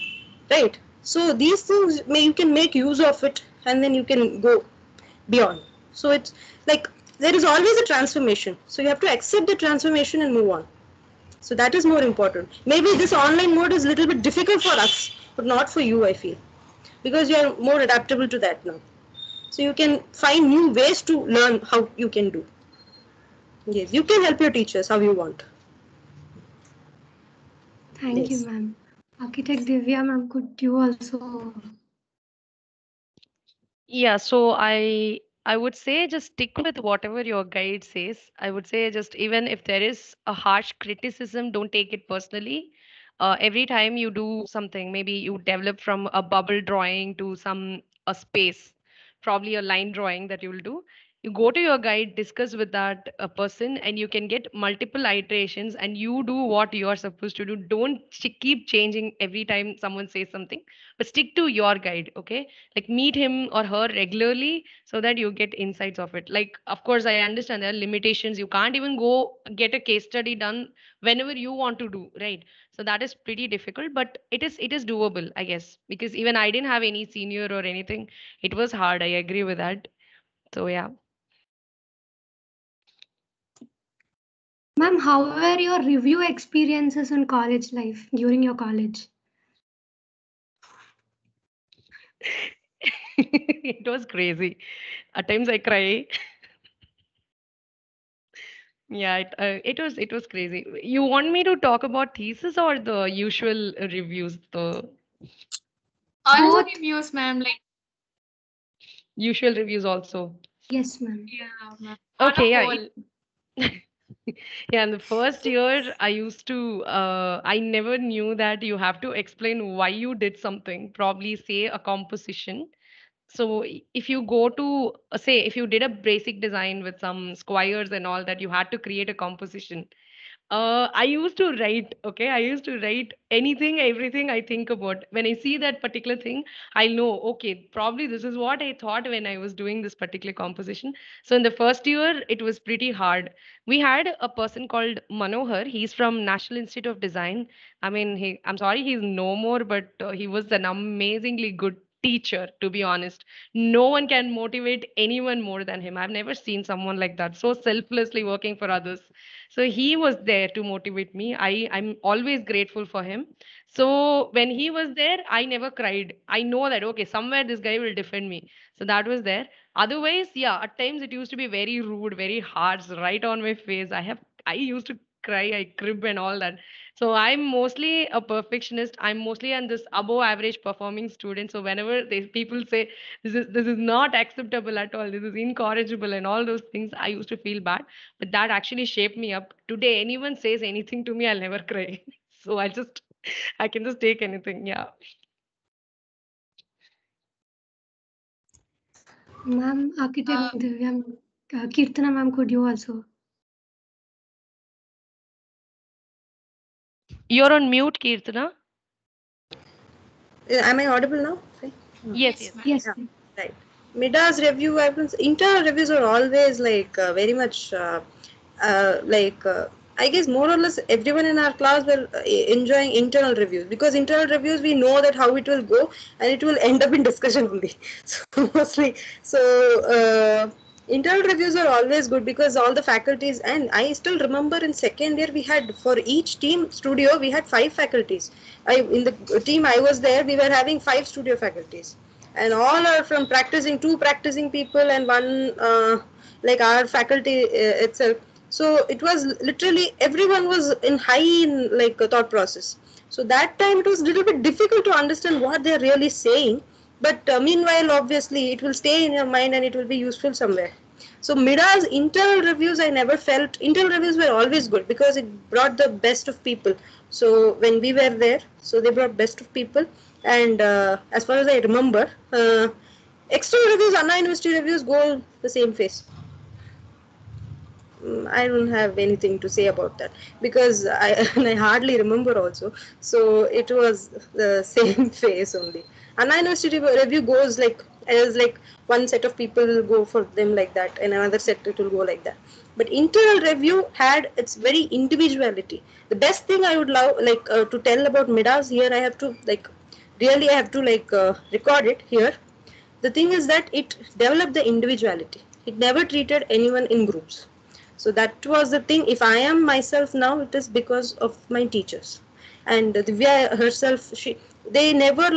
right? So these things, you can make use of it, and then you can go beyond. So it's like, there is always a transformation. So you have to accept the transformation and move on. So that is more important. Maybe this online mode is a little bit difficult for us, but not for you, I feel, because you are more adaptable to that now. So you can find new ways to learn how you can do. Yes, you can help your teachers how you want. Thank you, ma'am. Architect Divya, ma'am, could you also? Yeah, so I would say just stick with whatever your guide says. I would say just, even if there is a harsh criticism, don't take it personally. Every time you do something, maybe you develop from a bubble drawing to a space, probably a line drawing that you will do. You go to your guide, discuss with that person, and you can get multiple iterations, and you do what you are supposed to do. Don't keep changing every time someone says something, but stick to your guide, okay? Like, meet him or her regularly so that you get insights of it. Like, of course, I understand there are limitations. You can't even go get a case study done whenever you want to do, right? So that is pretty difficult, but it is doable, I guess, because even I didn't have any senior or anything. It was hard. I agree with that. So yeah. Ma'am, how were your review experiences in college life during your college? It was crazy. At times I cry. Yeah, it was crazy. You want me to talk about thesis or the usual reviews? All the reviews, ma'am, like usual reviews also. Yes, ma'am. Yeah, ma'am. Okay, yeah. Whole. Yeah, in the first year, I used to, I never knew that you have to explain why you did something, probably say a composition. So if you go to, say, if you did a basic design with some squares and all that, you had to create a composition. I used to write, okay? I used to write anything, everything I think about. When I see that particular thing, I know, okay, probably this is what I thought when I was doing this particular composition. So in the first year, it was pretty hard. We had a person called Manohar. He's from National Institute of Design. I mean, I'm sorry, he's no more, but he was an amazingly good teacher, to be honest. No one can motivate anyone more than him. I've never seen someone like that, so selflessly working for others. So he was there to motivate me. I'm always grateful for him. So when he was there, I never cried. I know that okay, somewhere this guy will defend me. So that was there. Otherwise, yeah, at times it used to be very rude, very harsh, right on my face. I used to cry, I crib and all that. So I'm mostly a perfectionist. I'm mostly on this above average performing student. So whenever people say this is not acceptable at all, this is incorrigible and all those things, I used to feel bad. But that actually shaped me up. Today, anyone says anything to me, I'll never cry. So I can just take anything. Yeah. Ma'am, architect Kirtana ma'am, could you also? You're on mute, Kirtana. Am I audible now? Yes. Yes. Yeah, right. Mida's review, internal reviews are always like very much I guess more or less everyone in our class were enjoying internal reviews, because internal reviews we know that how it will go and it will end up in discussion only. So mostly, internal reviews are always good because all the faculties, and I still remember in second year we had, for each team studio we had 5 faculties. In the team I was there, we were having 5 studio faculties, and all are from two practicing people and one like our faculty itself. So it was literally everyone was in high like thought process. So that time it was a little bit difficult to understand what they are really saying, but meanwhile obviously it will stay in your mind and it will be useful somewhere. So Mida's internal reviews, I never felt, internal reviews were always good because it brought the best of people. So when we were there, so they brought best of people. And as far as I remember, external reviews, Anna University reviews go the same phase. I don't have anything to say about that because I hardly remember also. So it was the same phase only. Anna University review goes like as like one set of people will go for them like that, and another set it will go like that. But internal review had its very individuality. The best thing I would love to tell about Midas here, I have to really I have to record it here. The thing is that it developed the individuality. It never treated anyone in groups. So that was the thing. If I am myself now, it is because of my teachers. And Divya herself, they never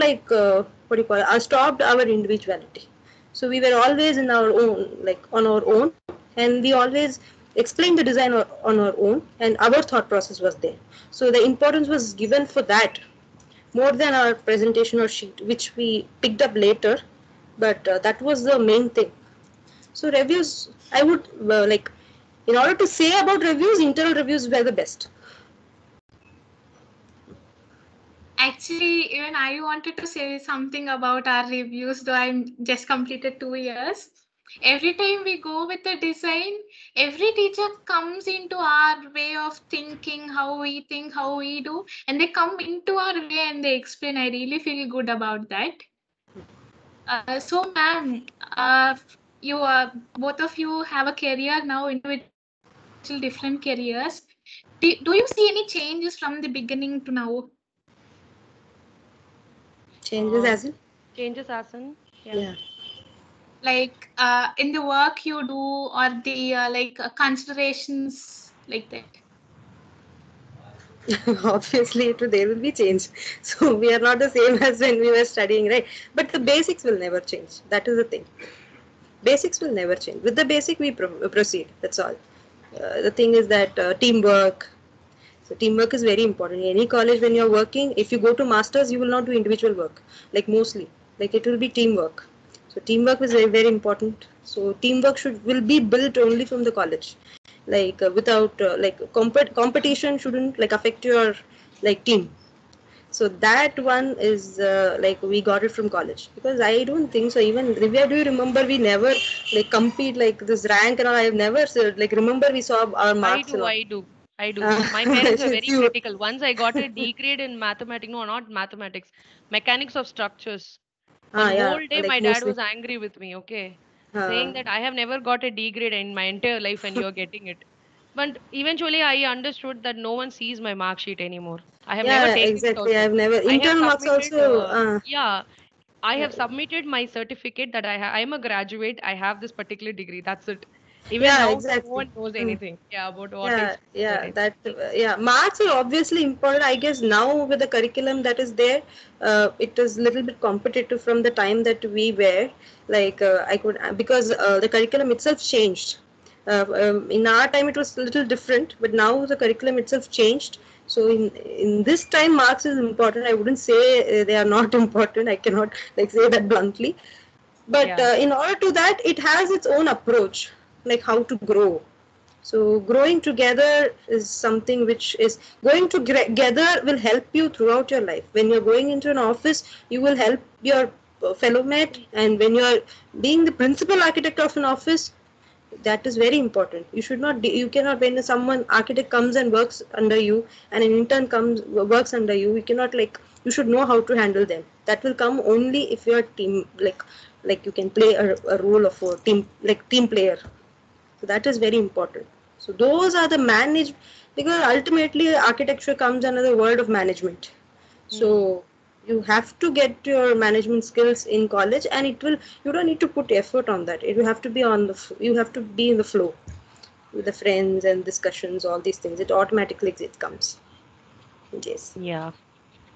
stopped our individuality. So we were always in our own, on our own, and we always explained the design on our own, and our thought process was there. So the importance was given for that more than our presentation or sheet, which we picked up later, but that was the main thing. So reviews, I would in order to say about reviews, internal reviews were the best. Actually, even I wanted to say something about our reviews, though I'm just completed 2 years. Every time we go with the design, every teacher comes into our way of thinking, how we think, how we do, and they come into our way and they explain. I really feel good about that. So, ma'am, you both of you have a career now, individual different careers. Do you see any changes from the beginning to now? Changes as in? Changes as in? Yeah. Like in the work you do, or the considerations like that? Obviously there will be change. So we are not the same as when we were studying, right? But the basics will never change. That is the thing. Basics will never change. With the basic we proceed. That's all. The thing is that teamwork. So teamwork is very important. In any college when you're working, if you go to masters, you will not do individual work. Like mostly. Like it will be teamwork. So teamwork is very, very important. So teamwork will be built only from the college, like without like competition shouldn't like affect your like team. So that one is like we got it from college, because I don't think so. Even Rivya, do you remember we never like compete like this rank and all? I've never like remember we saw our marks and all. I do. My parents were very You, critical. Once I got a D grade in mathematics, no, not mathematics, mechanics of structures. One yeah, whole day, like my dad mostly. was angry with me, okay, saying that I have never got a D grade in my entire life and you're getting it. But eventually, I understood that no one sees my mark sheet anymore. I have never Yeah, taken it exactly. also. I've never I have internal marks submitted, also. yeah, I have submitted my certificate that I am a graduate. I have this particular degree. That's it. Even Yeah, now, no exactly. one knows anything. Yeah, about what I Yeah, studied or yeah, anything. that yeah, marks are obviously important. I guess now with the curriculum that is there, it is little bit competitive from the time that we were. Like I could because the curriculum itself changed. In our time it was a little different, but now the curriculum itself changed. So in this time, marks is important. I wouldn't say they are not important. I cannot like say that bluntly. But Yeah. in order to that, it has its own approach, like how to grow. So growing together is something which is going together will help you throughout your life. When you're going into an office, you will help your fellow mate, and when you're being the principal architect of an office, that is very important. You should not you cannot, when someone architect comes and works under you and an intern comes works under you, you cannot like, you should know how to handle them. That will come only if you're team like you can play a role of a team, like team player. So that is very important. So those are the manage, because ultimately architecture comes under the world of management. So you have to get your management skills in college, and it will, you don't need to put effort on that. It will have to be on the you have to be in the flow with the friends and discussions, all these things. It automatically it comes. Yes. Yeah.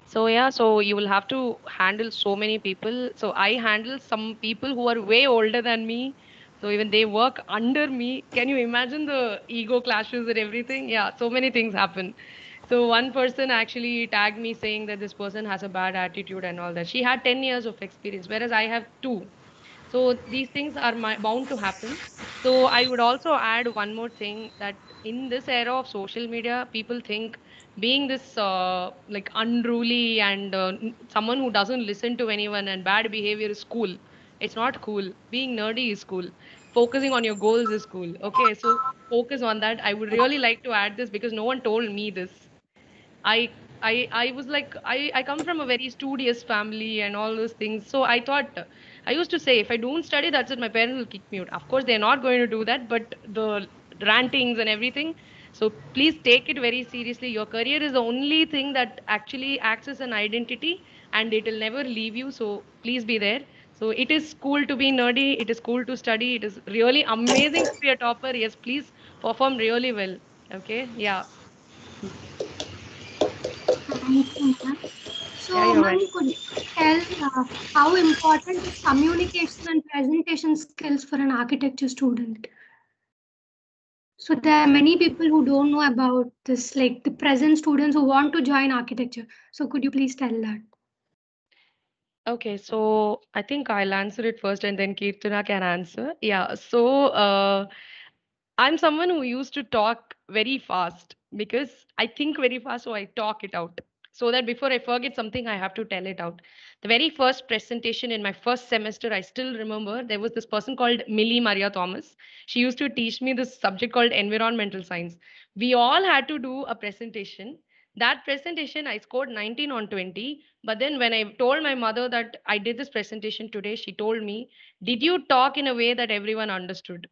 So yeah, so you will have to handle so many people. So I handle some people who are way older than me. So even they work under me. Can you imagine the ego clashes and everything? Yeah, so many things happen. So one person actually tagged me saying that this person has a bad attitude and all that. She had 10 years of experience, whereas I have two. So these things are bound to happen. So I would also add one more thing, that in this era of social media, people think being this like unruly and someone who doesn't listen to anyone and bad behavior is cool. It's not cool. Being nerdy is cool. Focusing on your goals is cool. Okay, so focus on that. I would really like to add this because no one told me this. I was like, I come from a very studious family and all those things. So I thought, I used to say, if I don't study, that's it, my parents will kick me out. Of course, they're not going to do that, but the rantings and everything. So please take it very seriously. Your career is the only thing that actually acts as an identity, and it will never leave you. So please be there. So it is cool to be nerdy. It is cool to study. It is really amazing to be a topper. Yes, please perform really well. Okay. Yeah. Thank you, ma'am. Yeah, So, you're ma'am, welcome. could you tell how important is communication and presentation skills for an architecture student? So there are many people who don't know about this, like the present students who want to join architecture. So could you please tell that? Okay, so I think I'll answer it first and then Kirtana can answer. Yeah, so I'm someone who used to talk very fast because I think very fast, so I talk it out. So that before I forget something, I have to tell it out. The very first presentation in my first semester, I still remember there was this person called Millie Maria Thomas. She used to teach me this subject called environmental science. We all had to do a presentation. That presentation, I scored 19 on 20. But then when I told my mother that I did this presentation today, she told me, did you talk in a way that everyone understood?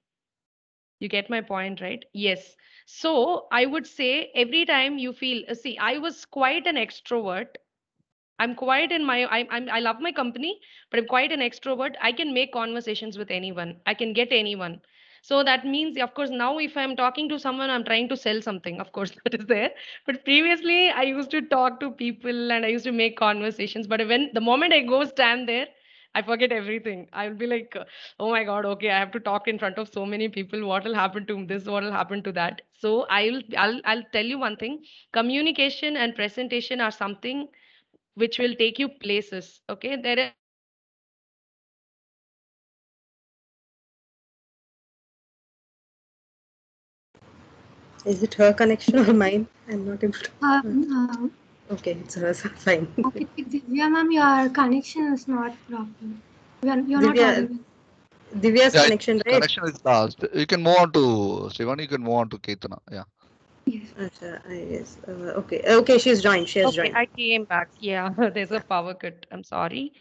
You get my point, right? Yes. So I would say every time you feel, see, I was quite an extrovert. I'm quite in my, I love my company, but I'm quite an extrovert. I can make conversations with anyone. I can get anyone. So that means, of course, now if I'm talking to someone, I'm trying to sell something. Of course, that is there. But previously, I used to talk to people and I used to make conversations. But when the moment I go stand there, I forget everything. I'll be like, oh my God, okay, I have to talk in front of so many people. What will happen to this? What will happen to that? So I'll tell you one thing. Communication and presentation are something which will take you places. Okay, there Is it her connection or mine? I'm not able to. Okay, it's hers. Fine. Okay, Divya ma'am, your connection is not proper. You're not audible. Divya's connection, right? Connection is lost. You can move on to Srivan. You can move on to Ketana. Yeah. Yes. Okay. Okay, she's joined. She has joined. I came back. Yeah, there's a power cut. I'm sorry.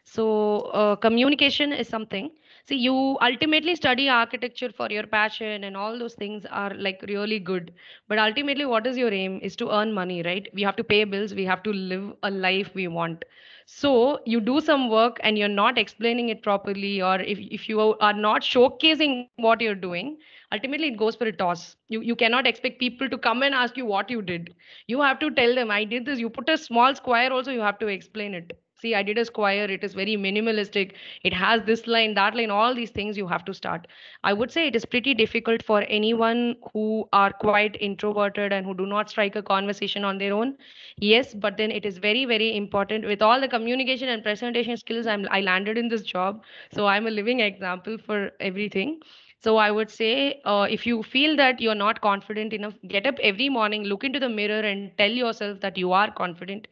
So communication is something. See, you ultimately study architecture for your passion, and all those things are like really good. But ultimately, what is your aim? Is to earn money, right? We have to pay bills. We have to live a life we want. So you do some work and you're not explaining it properly, or if you are not showcasing what you're doing, ultimately it goes for a toss. You cannot expect people to come and ask you what you did. You have to tell them, I did this. You put a small square also, you have to explain it. See, I did a square. It is very minimalistic. It has this line, that line, all these things you have to start. I would say it is pretty difficult for anyone who are quite introverted and who do not strike a conversation on their own. Yes, but then it is very, very important. With all the communication and presentation skills, I landed in this job. So I'm a living example for everything. So I would say, if you feel that you're not confident enough, get up every morning, look into the mirror and tell yourself that you are confident.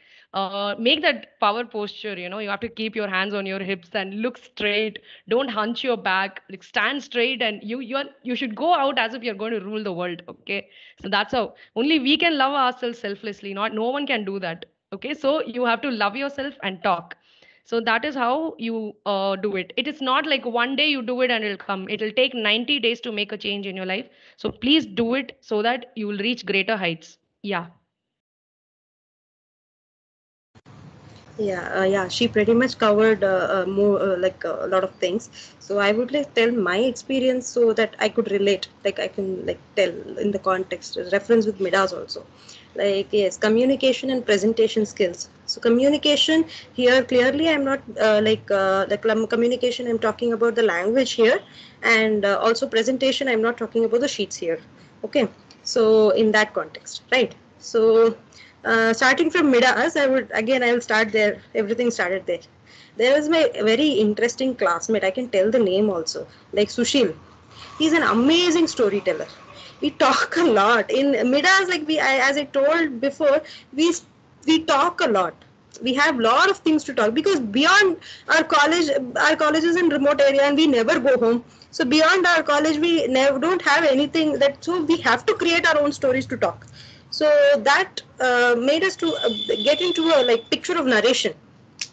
Make that power posture. You have to keep your hands on your hips and look straight. Don't hunch your back. Like, stand straight, and you should go out as if you're going to rule the world. Okay, so that's how only we can love ourselves selflessly. Not no one can do that. Okay, so you have to love yourself and talk. So that is how you do it. It is not like one day you do it and it'll come. It'll take 90 days to make a change in your life. So please do it so that you will reach greater heights. Yeah. Yeah, she pretty much covered more like a lot of things. So I would like tell my experience so that I could relate, like I can like tell in the context reference with Midas also. Like, yes, communication and presentation skills. So communication here, clearly I'm not communication, I'm talking about the language here, and also presentation, I'm not talking about the sheets here. Okay, so in that context, right? So starting from Midas, I will start there. Everything started there. There was my very interesting classmate. I can tell the name also, like Sushil. He's an amazing storyteller. We talk a lot in Midas. Like as I told before, we talk a lot. We have a lot of things to talk because beyond our college is in remote area and we never go home. So beyond our college, we never don't have anything that. So we have to create our own stories to talk. So that made us to get into a like picture of narration.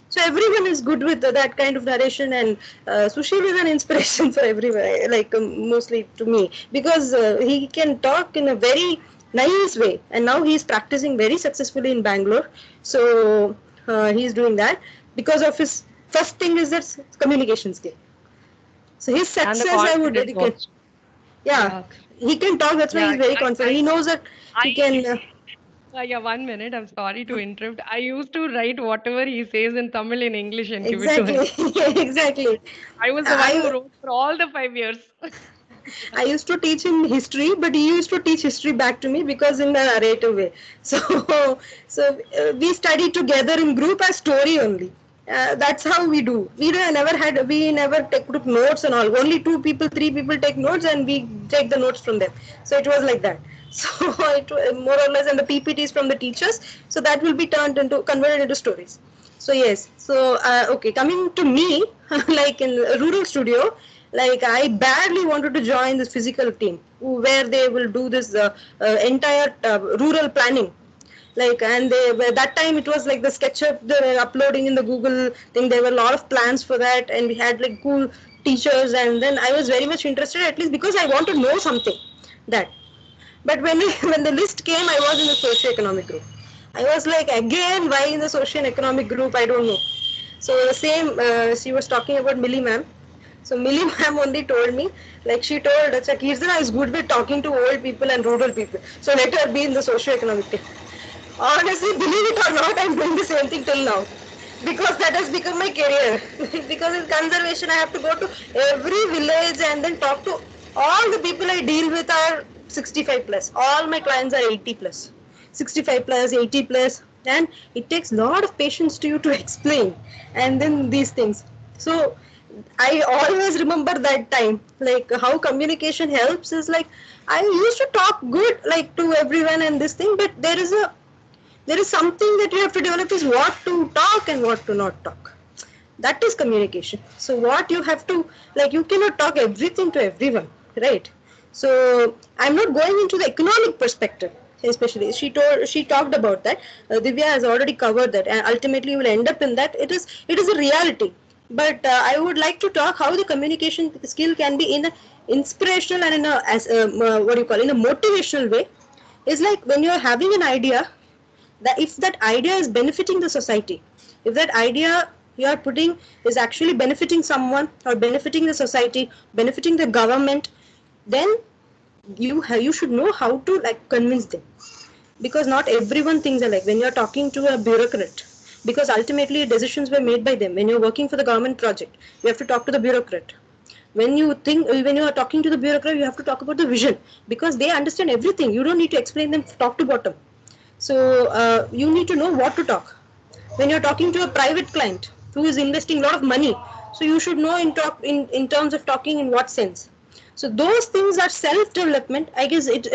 So everyone is good with that kind of narration, and Sushil is an inspiration for everyone, like mostly to me, because he can talk in a very nice way, and now he is practicing very successfully in Bangalore. So he's doing that because of his first thing is that communication skill. So his success, I would dedicate. Yeah, he can talk. That's why he's very confident. He knows that he can. Yeah, 1 minute. I'm sorry to interrupt. I used to write whatever he says in Tamil in English and give it to him. Exactly. I was the one who wrote for all the 5 years. I used to teach him history, but he used to teach history back to me because in a narrative way. So we studied together in group as story only. That's how we do. We never take group notes and all. Only 2 people, 3 people take notes and we take the notes from them. So it was like that. So it more or less, and the PPTs from the teachers. So that will be converted into stories. So yes. So okay, coming to me, like in Rural Studio, like I badly wanted to join this physical team where they will do this entire rural planning. Like, and that time it was like the SketchUp they were uploading in the Google thing. There were a lot of plans for that, and we had like cool teachers. And then I was very much interested, at least because I want to know something that. But when the list came, I was in the socio-economic group. I was like, again, why in the socio-economic group? I don't know. So the same, she was talking about Millie ma'am. So Millie ma'am only told me, like she told, Kirtana is good with talking to old people and rural people. So let her be in the socio-economic team. Honestly, believe it or not, I'm doing the same thing till now. Because that has become my career. Because in conservation, I have to go to every village and then talk to all the people I deal with are 65 plus. All my clients are 80 plus. 65 plus, 80 plus. And it takes a lot of patience to you to explain. And then these things. So I always remember that time, like how communication helps is like I used to talk good like to everyone and this thing, but there is something that you have to develop is what to talk and what to not talk. That is communication. So what you have to, like, you cannot talk everything to everyone, right? So I'm not going into the economic perspective, especially she talked about that. Divya has already covered that, and ultimately you will end up in that. It is a reality. But I would like to talk how the communication skill can be in an inspirational and in a as what do you call, in a motivational way. Is like when you're having an idea, that if that idea is benefiting the society, if that idea you are putting is actually benefiting someone or benefiting the society, benefiting the government, then you should know how to like convince them, because not everyone thinks alike. When you're talking to a bureaucrat, because ultimately decisions were made by them. When you're working for the government project, you have to talk to the bureaucrat. When you are talking to the bureaucrat, you have to talk about the vision, because they understand everything. You don't need to explain them top to bottom. So you need to know what to talk. When you're talking to a private client who is investing a lot of money, so you should know in terms of talking in what sense. So those things are self-development. I guess it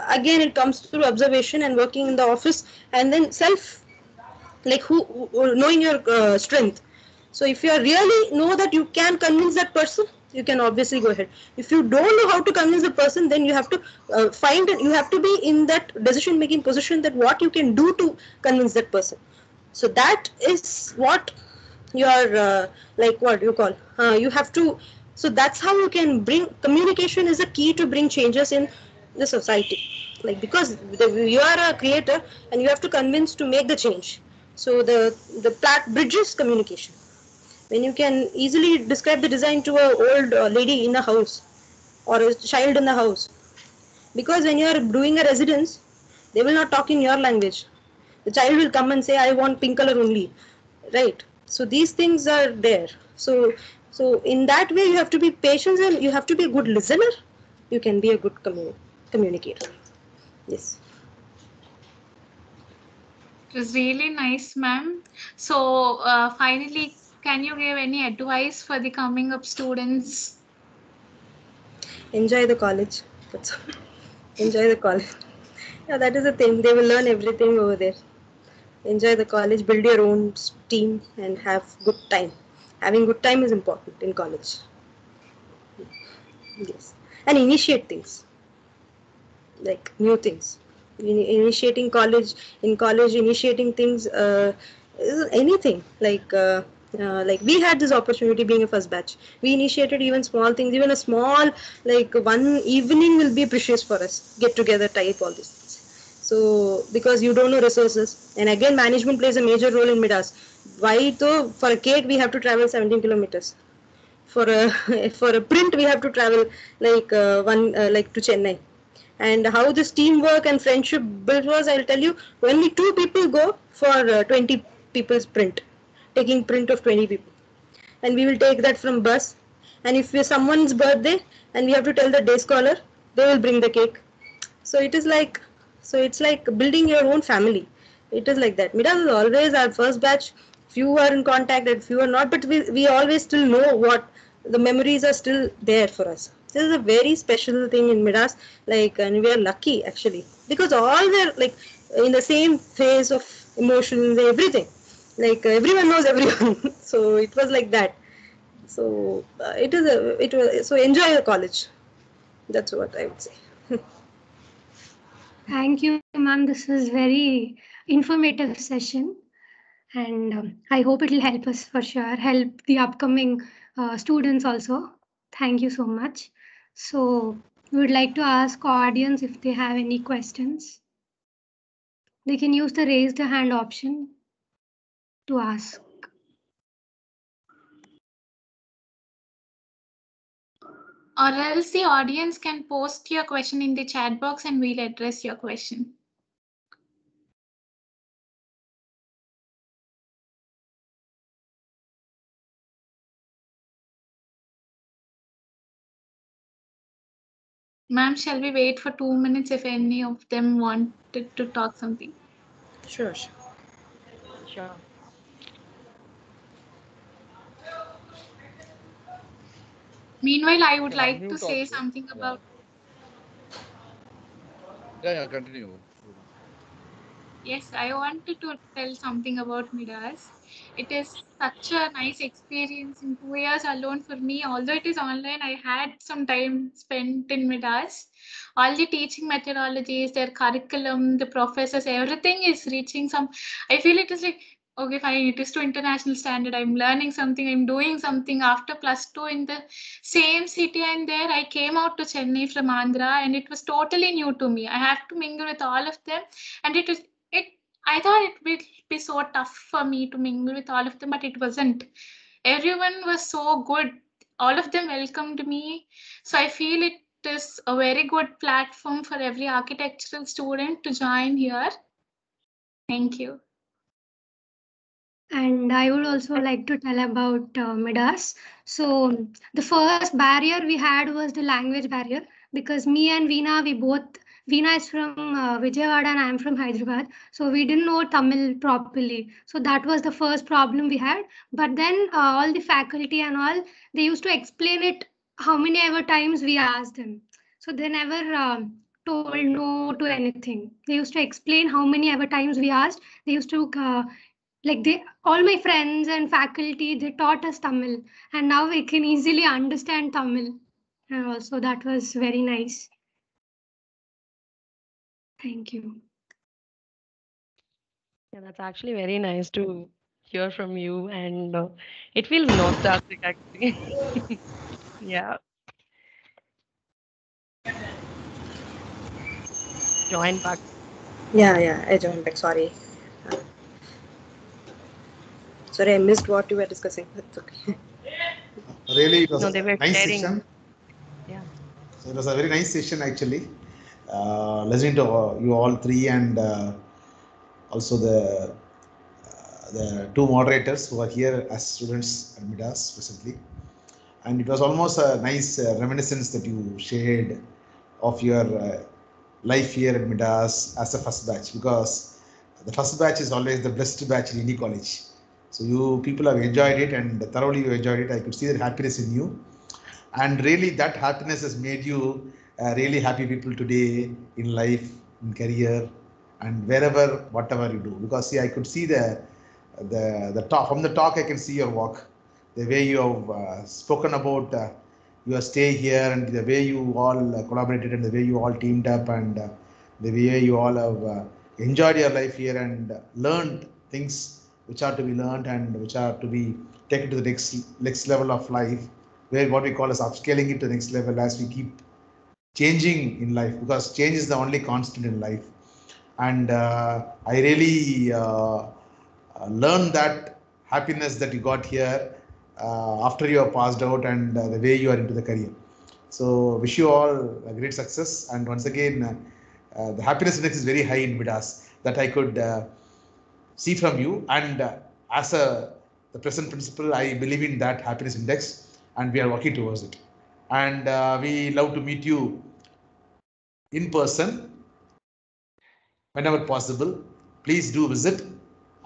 again it comes through observation and working in the office, and then self, like knowing your strength. So if you really know that you can convince that person, you can obviously go ahead. If you don't know how to convince the person, then you have to you have to be in that decision making position, that what you can do to convince that person. So that is what your like what you call you have to. So that's how you can bring, communication is a key to bring changes in the society, like because you are a creator and you have to convince to make the change. So the bridges communication. When you can easily describe the design to a old lady in a house or a child in the house, because when you are doing a residence, they will not talk in your language. The child will come and say, I want pink color only, right? So these things are there. So in that way you have to be patient and you have to be a good listener. You can be a good communicator. Yes. It was really nice, ma'am. So finally, can you give any advice for the coming up students? Enjoy the college. That's all. Enjoy the college. Yeah, that is the thing. They will learn everything over there. Enjoy the college, build your own team, and have good time. Having good time is important in college. Yes, and initiate things, like new things. Initiating college, in college, initiating things, anything like we had this opportunity being a first batch. We initiated even small things, even a small, like one evening will be precious for us. Get together, type all these things. So because you don't know resources, and again management plays a major role in Midas. Why though for a cake we have to travel 17 kilometers? For a for a print we have to travel like one like to Chennai. And how this teamwork and friendship built was, I'll tell you, only 2 people go for 20 people's print, taking print of 20 people, and we will take that from bus. And if it's someone's birthday and we have to tell the day scholar, they will bring the cake. So it is like, so it's like building your own family. It is like that. Midas is always our first batch. Few are in contact and few are not, but we always still know what the memories are still there for us. This is a very special thing in Midas, like, and we are lucky actually, because all were like in the same phase of emotions, everything. Like everyone knows everyone. So it was like that. So it was, so enjoy the college. That's what I would say. Thank you, ma'am. This was very informative session, and I hope it will help us for sure, help the upcoming students also. Thank you so much. So we would like to ask audience if they have any questions. They can use the raise the hand option to ask. Or else the audience can post your question in the chat box and we'll address your question. Ma'am, shall we wait for 2 minutes if any of them wanted to talk something? Sure. Sure. Meanwhile, I would You can like to unmute say also. something about. Yeah, continue. Yes, I wanted to tell something about Midas. It is such a nice experience in 2 years alone for me. Although it is online, I had some time spent in Midas. All the teaching methodologies, their curriculum, the professors, everything is reaching some. I feel it is like, okay, fine, it is to international standard. I'm learning something, I'm doing something after +2 in the same city. And there I came out to Chennai from Andhra, and it was totally new to me. I have to mingle with all of them, and it I thought it would be so tough for me to mingle with all of them, but it wasn't. Everyone was so good. All of them welcomed me. So I feel it is a very good platform for every architectural student to join here. Thank you. And I would also like to tell about Midas. So the first barrier we had was the language barrier, because me and Veena is from Vijayawada and I am from Hyderabad. So we didn't know Tamil properly. So that was the first problem we had. But then all the faculty and all, they used to explain it how many ever times we asked them. So they never told no to anything. They used to explain how many ever times we asked. They used to all my friends and faculty, they taught us Tamil, and now we can easily understand Tamil. And also that was very nice. Thank you. Yeah, that's actually very nice to hear from you, and it feels nostalgic actually. Yeah. Join back. Yeah, I joined back. Sorry. Sorry, I missed what you were discussing. That's okay. Really, it was No, they a were nice sharing. session. Yeah. So it was a very nice session actually. Listening to you all three, and also the two moderators who are here as students at Midas presently. And it was almost a nice reminiscence that you shared of your life here at Midas as a first batch, because the first batch is always the best batch in any college. So you people have enjoyed it, and thoroughly you enjoyed it. I could see that happiness in you, and really that happiness has made you really happy people today in life, in career, and wherever, whatever you do. Because see, I could see the talk. From the talk I can see your walk, the way you have spoken about your stay here, and the way you all collaborated, and the way you all teamed up, and the way you all have enjoyed your life here and learned things which are to be learned and which are to be taken to the next level of life, where what we call as upscaling it to the next level as we keep changing in life, because change is the only constant in life. And I really learned that happiness that you got here after you have passed out, and the way you are into the career. So wish you all a great success. And once again, the happiness index is very high in Midas, that I could see from you. And as the present principal, I believe in that happiness index, and we are working towards it. And we love to meet you in person whenever possible. Please do visit,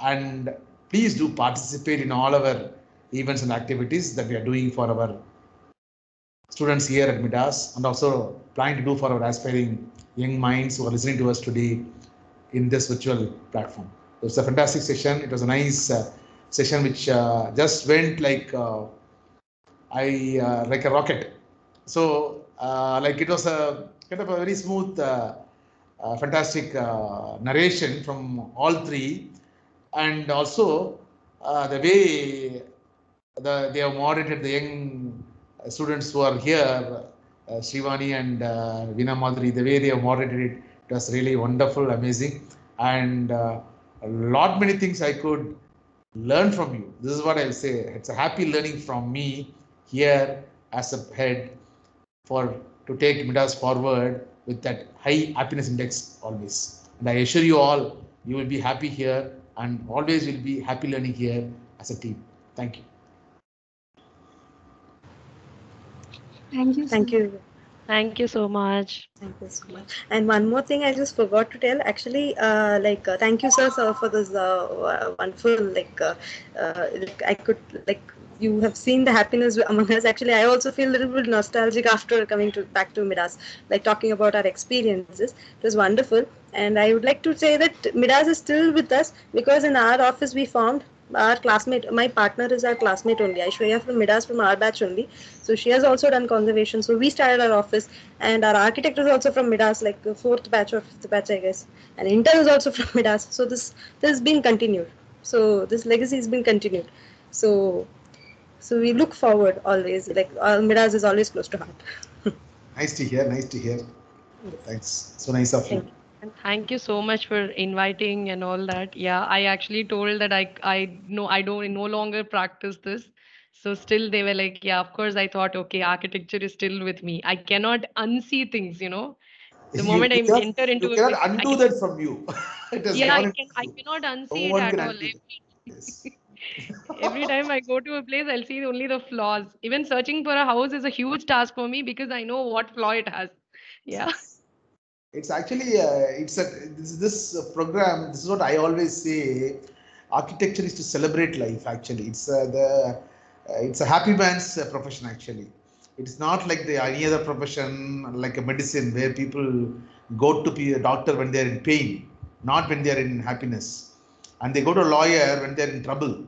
and please do participate in all our events and activities that we are doing for our students here at Midas, and also planning to do for our aspiring young minds who are listening to us today in this virtual platform. It was a fantastic session. It was a nice session which just went like like a rocket. So like it was a kind of a very smooth, fantastic narration from all three, and also the way they have moderated the young students who are here, Srivani and Veena Madhuri, the way they have moderated it, it was really wonderful, amazing, and a lot many things I could learn from you. This is what I will say. It's a happy learning from me here as a head for to take Midas forward with that high happiness index always. And I assure you all, you will be happy here and always will be happy learning here as a team. Thank you. Thank you. Thank you. Thank you so much. Thank you so much. And one more thing I just forgot to tell, actually, thank you, sir, for this wonderful, I could you have seen the happiness among us. Actually, I also feel a little bit nostalgic after coming back to Midas, like talking about our experiences. It was wonderful, and I would like to say that Midas is still with us because in our office we formed our classmate. My partner is our classmate only. Aishwarya from Midas, from our batch only. So she has also done conservation. So we started our office, and our architect is also from Midas, like the 4th batch or 5th batch, I guess. And intern is also from Midas. So this has been continued. So this legacy has been continued. So we look forward always, like Midas is always close to heart. Nice to hear, nice to hear. Thanks. So nice of you. And thank you so much for inviting and all that. Yeah, I actually told that I know I don't no longer practice this. So still they were like, yeah, of course I thought, okay, architecture is still with me. I cannot unsee things, you know. The moment I enter into you a cannot place, undo that from you. It has yeah, gone into I you. cannot No unsee it one at can all. undo that. Yes. Every time I go to a place, I'll see only the flaws. Even searching for a house is a huge task for me because I know what flaw it has. Yeah. It's actually this program. This is what I always say. Architecture is to celebrate life. Actually, it's a happy man's profession. Actually, it's not like any other profession, like a medicine where people go to be a doctor when they are in pain, not when they are in happiness, and they go to a lawyer when they are in trouble.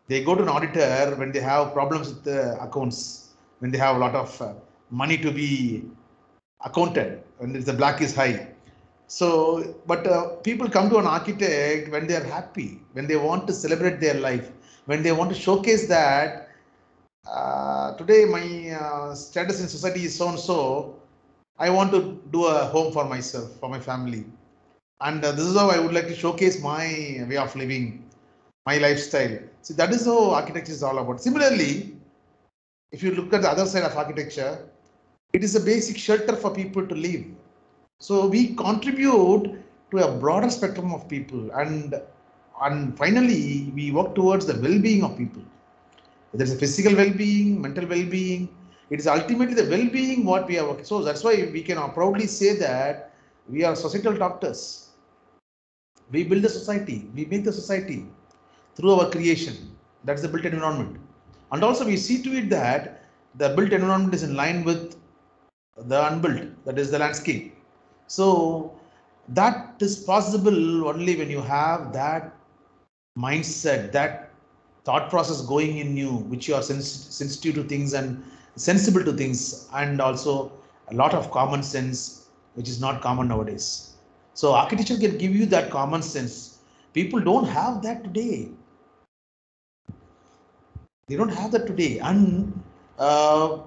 They go to an auditor when they have problems with the accounts, when they have a lot of money to be accounted, and the black is high. So, but people come to an architect when they are happy, when they want to celebrate their life, when they want to showcase that today my status in society is so and so. I want to do a home for myself, for my family, and this is how I would like to showcase my way of living, my lifestyle. So that is how architecture is all about. Similarly, if you look at the other side of architecture, it is a basic shelter for people to live. So we contribute to a broader spectrum of people, and finally we work towards the well-being of people. Whether it's a physical well-being, mental well-being, it is ultimately the well-being what we are working. So that's why we can proudly say that we are societal doctors. We build the society, we make the society through our creation. That's the built environment. And also we see to it that the built environment is in line with the unbuilt, that is the landscape. So that is possible only when you have that mindset, that thought process going in you, which you are sensitive to things and sensible to things, and also a lot of common sense, which is not common nowadays. So architecture can give you that common sense. People don't have that today. They don't have that today, and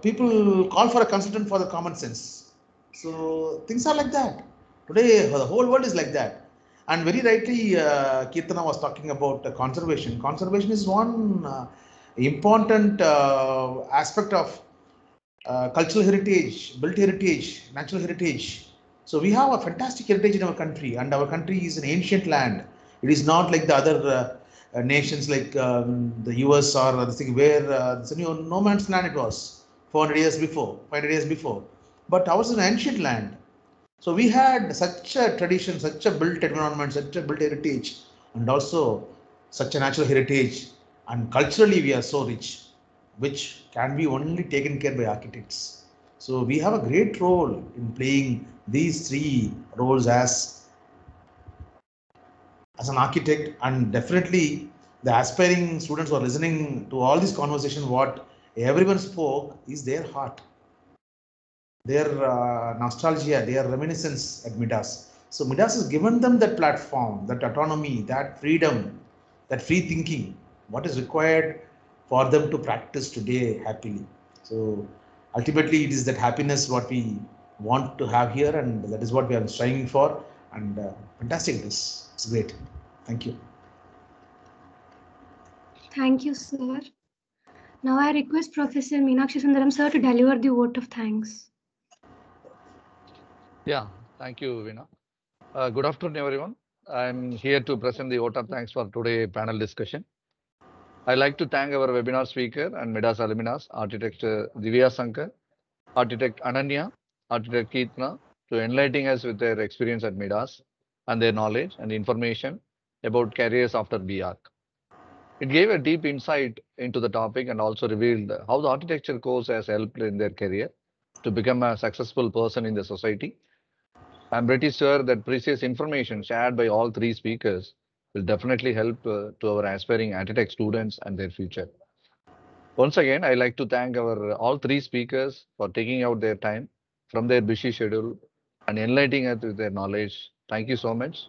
people call for a consultant for the common sense. So things are like that today. The whole world is like that, and very rightly, Kirtana was talking about conservation. Conservation is one important aspect of cultural heritage, built heritage, natural heritage. So we have a fantastic heritage in our country, and our country is an ancient land. It is not like the other nations like the US or the thing where it's a no man's land. It was 400 years before, 500 years before, but ours is an ancient land. So we had such a tradition, such a built environment, such a built heritage, and also such a natural heritage. And culturally, we are so rich, which can be only taken care by architects. So we have a great role in playing these three roles as an architect, and definitely the aspiring students who are listening to all this conversation, what everyone spoke is their heart, their nostalgia, their reminiscence at Midas. So Midas has given them that platform, that autonomy, that freedom, that free thinking, what is required for them to practice today happily. So ultimately, it is that happiness what we want to have here, and that is what we are striving for. And fantastic, this it's great. Thank you. Thank you, sir. Now I request Professor Meenakshi Sundaram sir to deliver the vote of thanks. Yeah, thank you, Veena. Good afternoon, everyone. I'm here to present the vote of thanks for today's panel discussion. I'd like to thank our webinar speaker and Midas alumnus, Architect Divya Sankar, Architect Ananya, Architect Kirtana, to enlightening us with their experience at Midas and their knowledge and information about careers after BArch. It gave a deep insight into the topic and also revealed how the architecture course has helped in their career to become a successful person in the society. I'm pretty sure that precious information shared by all three speakers will definitely help to our aspiring architect students and their future. Once again, I'd like to thank our all three speakers for taking out their time from their busy schedule and enlightening us with their knowledge. Thank you so much.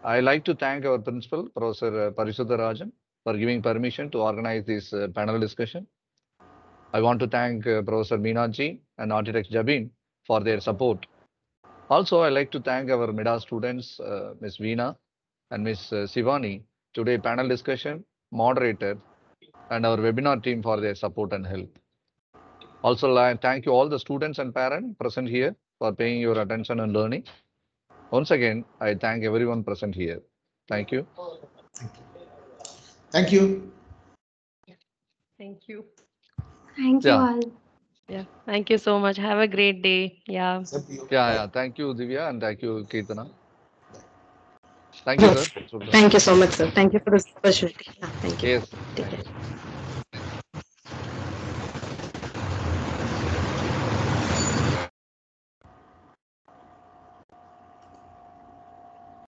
I'd like to thank our principal, Professor Parisuddha Rajan, for giving permission to organize this panel discussion. I want to thank Professor Meenaji and Architect Jabin for their support. Also, I'd like to thank our MIDA students, Ms. Veena and Ms. Sivani, today panel discussion, moderator, and our webinar team for their support and help. Also, I thank you all the students and parents present here for paying your attention and learning. Once again, I thank everyone present here. Thank you. Thank you. Thank you. Thank you all. Yeah, thank you so much. Have a great day. Yeah. Yeah. Thank you, Divya, and thank you, Kirtana. Thank you, sir. Thank you so much, sir. Thank you for this opportunity. Thank you. Yes. Take care.